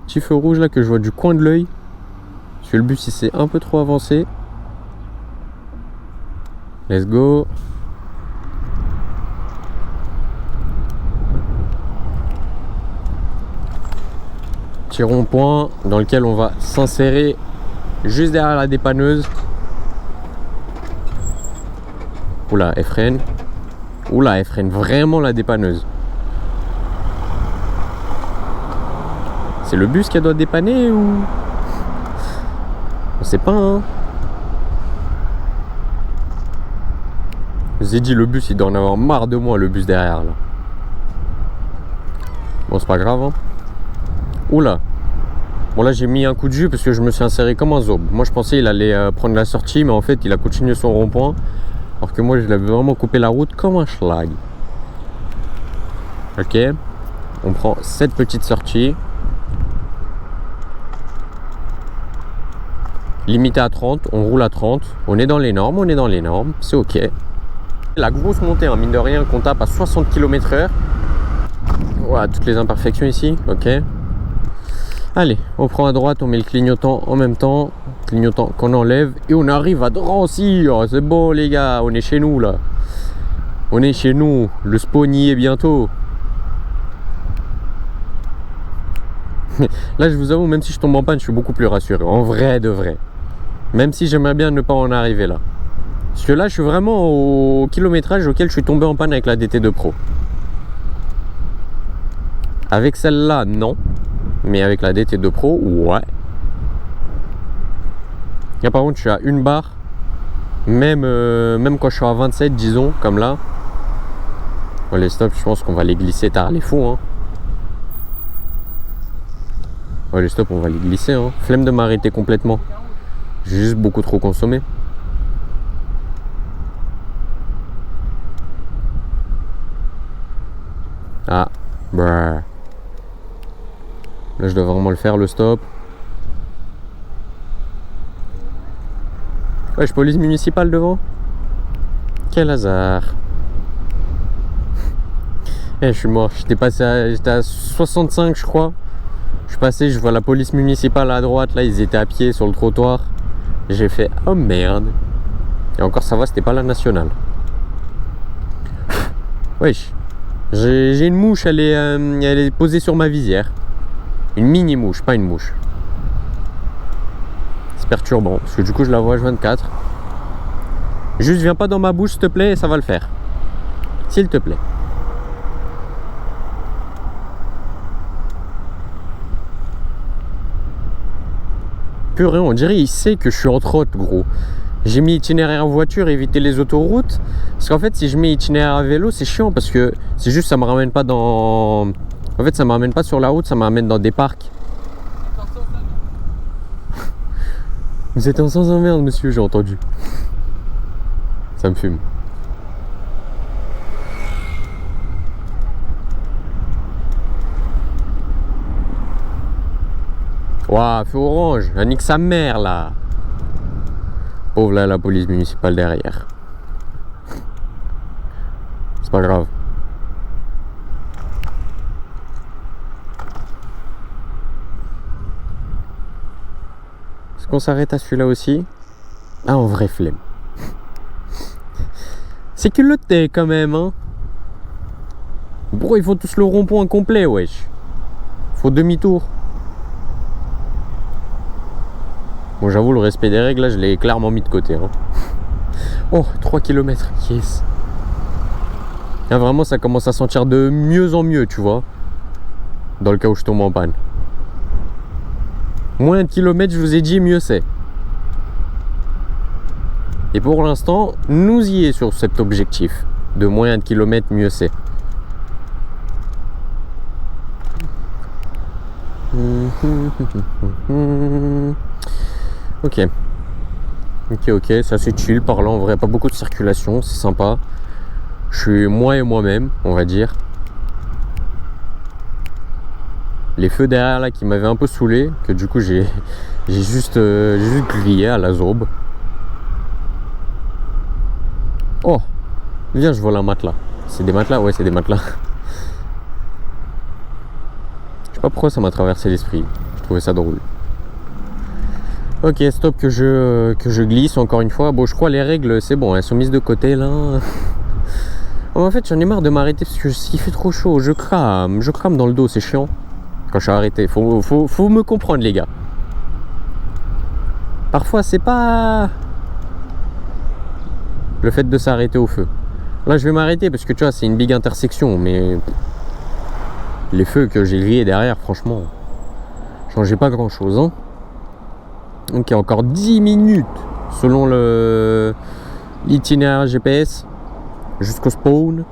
Petit feu rouge là que je vois du coin de l'œil. Parce que le bus il s'est un peu trop avancé. Let's go. Petit rond-point dans lequel on va s'insérer juste derrière la dépanneuse. Oula, elle freine. Oula, elle freine vraiment la dépanneuse. C'est le bus qui doit dépanner ou... On sait pas hein. Je vous ai dit le bus il doit en avoir marre de moi, le bus derrière là. Bon c'est pas grave hein. Oula. Bon là j'ai mis un coup de jus parce que je me suis inséré comme un zob. Moi je pensais il allait prendre la sortie mais en fait il a continué son rond-point. Alors que moi je l'avais vraiment coupé la route comme un schlag. Ok. On prend cette petite sortie. Limité à 30, on roule à 30. On est dans les normes, c'est ok. La grosse montée, hein, mine de rien, qu'on tape à 60 km/h. Voilà, toutes les imperfections ici, ok. Allez, on prend à droite, on met le clignotant en même temps. Clignotant qu'on enlève et on arrive à Drancy. Oh, c'est bon les gars, on est chez nous là. On est chez nous, le spawn y est bientôt. Là je vous avoue, même si je tombe en panne, je suis beaucoup plus rassuré. En vrai de vrai. Même si j'aimerais bien ne pas en arriver là. Parce que là je suis vraiment au kilométrage auquel je suis tombé en panne avec la DT2 Pro. Avec celle-là, non. Mais avec la DT2 Pro, ouais. Là par contre je suis à une barre. Même quand je suis à 27, disons, comme là. Bon, les stops, je pense qu'on va les glisser tard les fous hein. Ouais, les stops on va les glisser hein. Flemme de m'arrêter complètement. J'ai juste beaucoup trop consommé. Ah, brr. Là je dois vraiment le faire le stop. Ouais, je police municipale devant. Quel hasard. Eh, je suis mort. J'étais à 65 je crois. Je suis passé, je vois la police municipale à droite. Là, ils étaient à pied sur le trottoir. J'ai fait oh merde. Et encore ça va, c'était pas la nationale. Wesh. J'ai une mouche, elle est posée sur ma visière. Une mini mouche, pas une mouche. C'est perturbant, parce que du coup je la vois H24. Juste viens pas dans ma bouche s'il te plaît et ça va le faire. S'il te plaît. Purée, on dirait il sait que je suis en trotte gros. J'ai mis itinéraire voiture, éviter les autoroutes. Parce qu'en fait, si je mets itinéraire à vélo, c'est chiant parce que c'est juste ça me ramène pas dans. En fait, ça me ramène pas sur la route, ça me ramène dans des parcs. Vous êtes en sens inverse, monsieur, j'ai entendu. Ça me fume. Ouah, feu orange, elle nique sa mère là. Pauvre là, la police municipale derrière. C'est pas grave. Est-ce qu'on s'arrête à celui-là aussi? Ah, en vrai flemme. C'est culotté quand même, hein. Pourquoi ils font tous le rond-point complet, wesh? Faut demi-tour. Bon, j'avoue, le respect des règles, là, je l'ai clairement mis de côté. Hein. Oh, 3 km, yes. Là, vraiment, ça commence à sentir de mieux en mieux, tu vois. Dans le cas où je tombe en panne. Moins de kilomètres, je vous ai dit, mieux c'est. Et pour l'instant, nous y est sur cet objectif. De moins de kilomètres, mieux c'est. Ok. Ok, ça c'est chill par là, en vrai, pas beaucoup de circulation, c'est sympa. Je suis moi et moi-même, on va dire. Les feux derrière là qui m'avaient un peu saoulé, que du coup j'ai juste grillé à la zobe. Oh, viens, je vole un matelas. C'est des matelas? Ouais, c'est des matelas. Je sais pas pourquoi ça m'a traversé l'esprit, je trouvais ça drôle. Ok, stop que je glisse encore une fois. Bon, je crois les règles, c'est bon, elles sont mises de côté là. Oh, en fait, j'en ai marre de m'arrêter parce que s'il fait trop chaud, je crame dans le dos, c'est chiant. Quand je suis arrêté, faut me comprendre les gars. Parfois, c'est pas le fait de s'arrêter au feu. Là, je vais m'arrêter parce que tu vois, c'est une big intersection, mais les feux que j'ai grillés derrière, franchement, changeait pas grand chose, hein. Donc il y a encore 10 minutes selon l'itinéraire GPS jusqu'au spawn.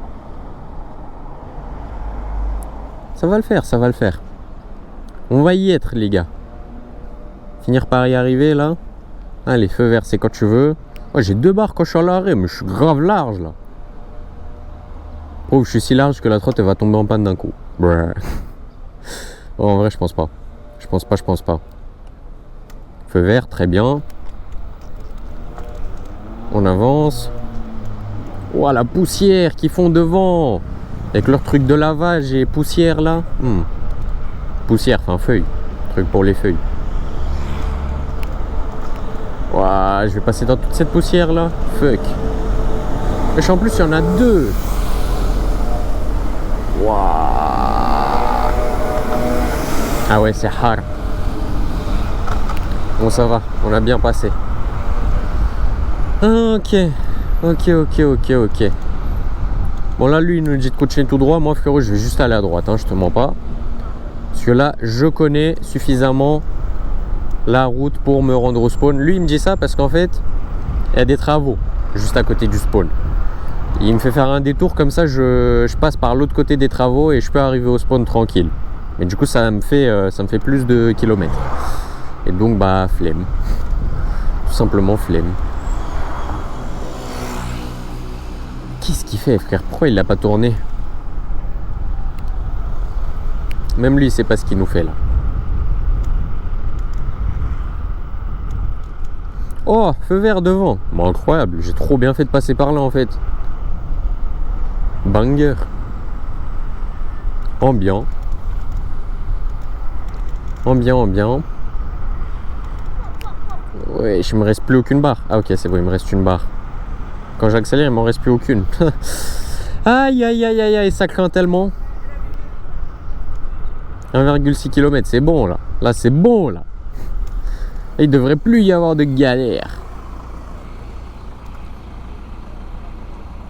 Ça va le faire, ça va le faire. On va y être les gars. Finir par y arriver là. Allez, feu vert c'est quand tu veux. Oh, j'ai 2 barres quand je suis à l'arrêt, mais je suis grave large là. Oh, je suis si large que la trotte elle va tomber en panne d'un coup. Oh, en vrai je pense pas. Je pense pas. Feu vert, très bien. On avance. Oh, la poussière qu'ils font devant. Avec leur truc de lavage et poussière là. Poussière, enfin feuille. Truc pour les feuilles. Ouah, je vais passer dans toute cette poussière là. Fuck. Et en plus, il y en a 2. Ouah. Ah ouais, c'est hard. Bon, ça va, on a bien passé. Ok. Bon, là, lui, il nous dit de continuer tout droit. Moi, frérot, je vais juste aller à droite, hein, je te mens pas. Parce que là, je connais suffisamment la route pour me rendre au spawn. Lui, il me dit ça parce qu'en fait, il y a des travaux juste à côté du spawn. Il me fait faire un détour comme ça, je passe par l'autre côté des travaux et je peux arriver au spawn tranquille. Mais du coup, ça me fait plus de kilomètres. Et donc, bah, flemme. Tout simplement flemme. Qu'est-ce qu'il fait, frère? Pourquoi il l'a pas tourné? Même lui, il sait pas ce qu'il nous fait là. Oh, feu vert devant. Bon, incroyable, j'ai trop bien fait de passer par là en fait. Banger. Ambiant. Ouais, il me reste plus aucune barre. Ah ok, c'est bon, il me reste une barre. Quand j'accélère, il m'en reste plus aucune. Aïe, ça craint tellement. 1,6 km, c'est bon là. Là, c'est bon là. Il devrait plus y avoir de galère.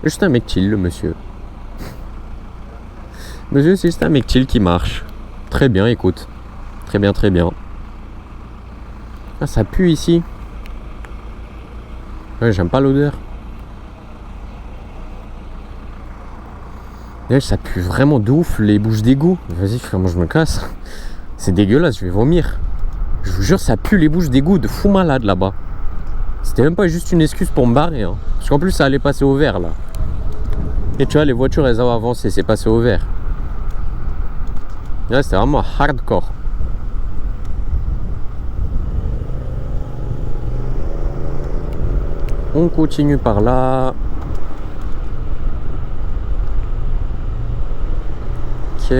Juste un mec chill, le monsieur. Monsieur, c'est juste un mec chill qui marche. Très bien, écoute. Très bien. Ah, ça pue ici. Ouais, j'aime pas l'odeur. Ça pue vraiment de ouf les bouches d'égout. Vas-y frère, moi je me casse. C'est dégueulasse, je vais vomir. Je vous jure, ça pue les bouches d'égout de fou malade là-bas. C'était même pas juste une excuse pour me barrer. Hein. Parce qu'en plus ça allait passer au vert là. Et tu vois, les voitures elles ont avancé, c'est passé au vert. Là c'était vraiment hardcore. On continue par là. Ok.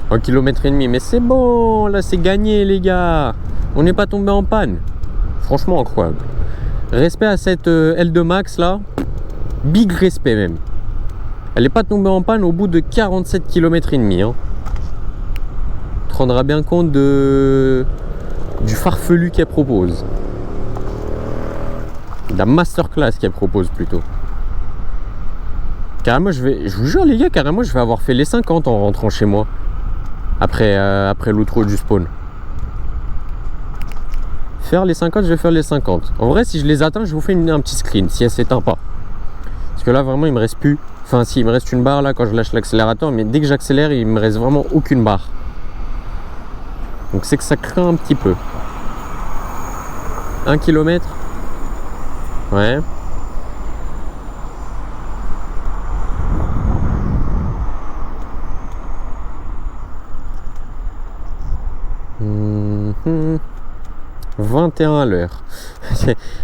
1,5 km, mais c'est bon, là c'est gagné les gars. On n'est pas tombé en panne. Franchement incroyable. Respect à cette L2 Max là. Big respect même. Elle n'est pas tombée en panne au bout de 47 km et demi. Hein. Tu te rendras bien compte du farfelu qu'elle propose. De la masterclass qu'elle propose plutôt. Carrément, je vous jure les gars, carrément je vais avoir fait les 50 en rentrant chez moi. Après l'outro du spawn. Faire les 50, je vais faire les 50. En vrai, si je les atteins, je vous fais un petit screen, si elle s'éteint pas. Parce que là, vraiment, il me reste plus... Enfin, si, il me reste une barre là quand je lâche l'accélérateur, mais dès que j'accélère, il me reste vraiment aucune barre. Donc c'est que ça craint un petit peu. 1 km. Ouais. Mmh. 21 à l'heure.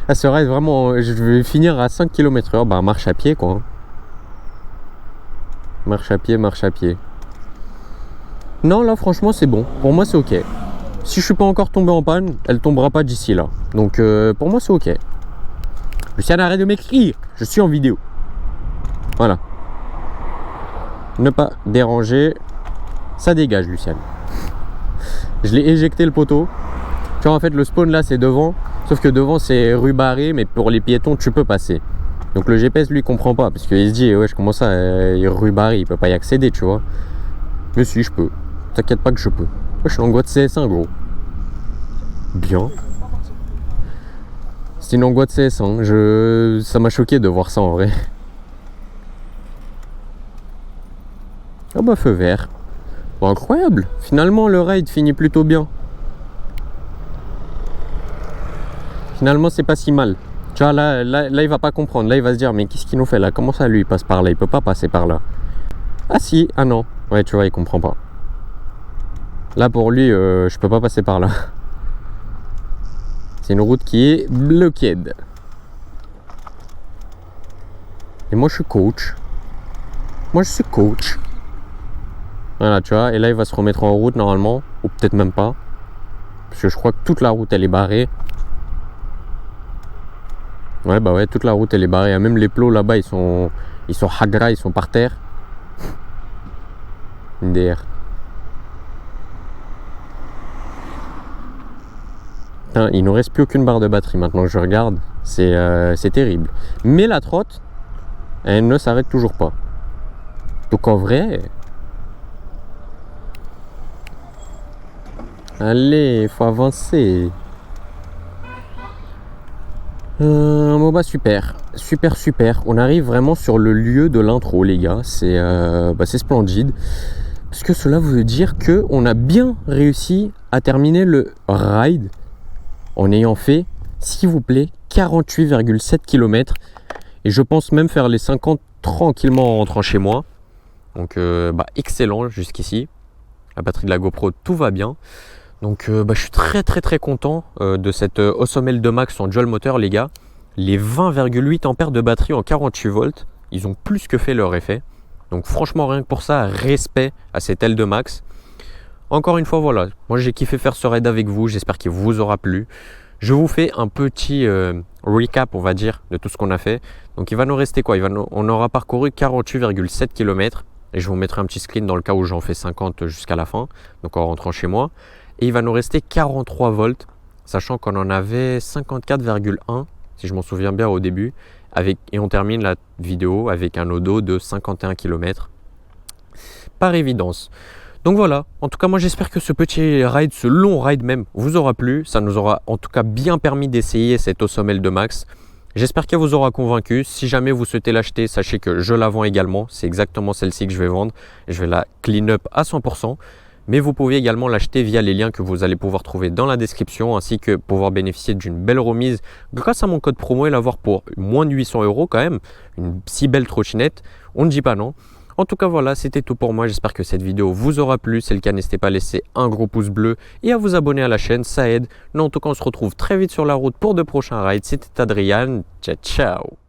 Ça serait vraiment... Je vais finir à 5 km/h. Bah, marche à pied, quoi. Marche à pied, marche à pied. Non, là, franchement, c'est bon. Pour moi, c'est ok. Si je suis pas encore tombé en panne, elle tombera pas d'ici là. Donc, pour moi, c'est ok. Luciane, arrête de m'écrire. Je suis en vidéo. Voilà. Ne pas déranger. Ça dégage, Luciane. Je l'ai éjecté le poteau. Tu vois, en fait, le spawn là, c'est devant. Sauf que devant, c'est rue barrée, mais pour les piétons, tu peux passer. Donc le GPS, lui, comprend pas. Parce qu'il se dit, ouais, je commence à rue barrée, il peut pas y accéder, tu vois. Mais si, je peux. T'inquiète pas que je peux. Moi, je suis en angoisse CS1, gros. Bien. C'est une angoisse CS1. Ça m'a choqué de voir ça en vrai. Ah bah, feu vert. Bon, incroyable. Finalement, le raid finit plutôt bien. Finalement, c'est pas si mal. Tu vois, là, il va pas comprendre. Là, il va se dire, mais qu'est-ce qu'il nous fait là? Comment ça, lui, il passe par là? Il peut pas passer par là. Ah si, ah non. Ouais, tu vois, il comprend pas. Là, pour lui, je peux pas passer par là. C'est une route qui est bloquée. Et moi, je suis coach. Moi, je suis coach. Voilà, tu vois. Et là, il va se remettre en route, normalement. Ou peut-être même pas. Parce que je crois que toute la route, elle est barrée. Ouais, bah ouais, toute la route, elle est barrée. Même les plots, là-bas, ils sont hagra, ils sont par terre. NDR. Putain, il ne nous reste plus aucune barre de batterie maintenant que je regarde. C'est terrible. Mais la trotte, elle ne s'arrête toujours pas. Donc en vrai... Allez, il faut avancer. Bon bah super. Super. On arrive vraiment sur le lieu de l'intro, les gars. C'est splendide. Parce que cela veut dire qu'on a bien réussi à terminer le ride en ayant fait, s'il vous plaît, 48,7 km. Et je pense même faire les 50 tranquillement en rentrant chez moi. Donc excellent jusqu'ici. La batterie de la GoPro, tout va bien. Donc je suis très content de cette Awesome L2 Max en dual moteur, les gars. Les 20,8 ampères de batterie en 48 volts, ils ont plus que fait leur effet. Donc franchement, rien que pour ça, respect à cette L2 Max. Encore une fois, voilà, moi j'ai kiffé faire ce raid avec vous, j'espère qu'il vous aura plu. Je vous fais un petit recap, on va dire, de tout ce qu'on a fait. Donc il va nous rester quoi? On aura parcouru 48,7 km. Et je vous mettrai un petit screen dans le cas où j'en fais 50 jusqu'à la fin, donc en rentrant chez moi. Et il va nous rester 43 volts, sachant qu'on en avait 54,1, si je m'en souviens bien au début. Et on termine la vidéo avec un odo de 51 km. Par évidence. Donc voilà, en tout cas moi j'espère que ce petit ride, ce long ride même, vous aura plu. Ça nous aura en tout cas bien permis d'essayer cette Awesome L2 Max. J'espère qu'elle vous aura convaincu. Si jamais vous souhaitez l'acheter, sachez que je la vends également. C'est exactement celle-ci que je vais vendre. Je vais la clean up à 100%. Mais vous pouvez également l'acheter via les liens que vous allez pouvoir trouver dans la description, ainsi que pouvoir bénéficier d'une belle remise grâce à mon code promo et l'avoir pour moins de 800 € quand même. Une si belle trottinette, on ne dit pas non. En tout cas voilà, c'était tout pour moi. J'espère que cette vidéo vous aura plu. Si c'est le cas, n'hésitez pas à laisser un gros pouce bleu et à vous abonner à la chaîne, ça aide. Mais en tout cas, on se retrouve très vite sur la route pour de prochains rides. C'était Adrien, ciao ciao.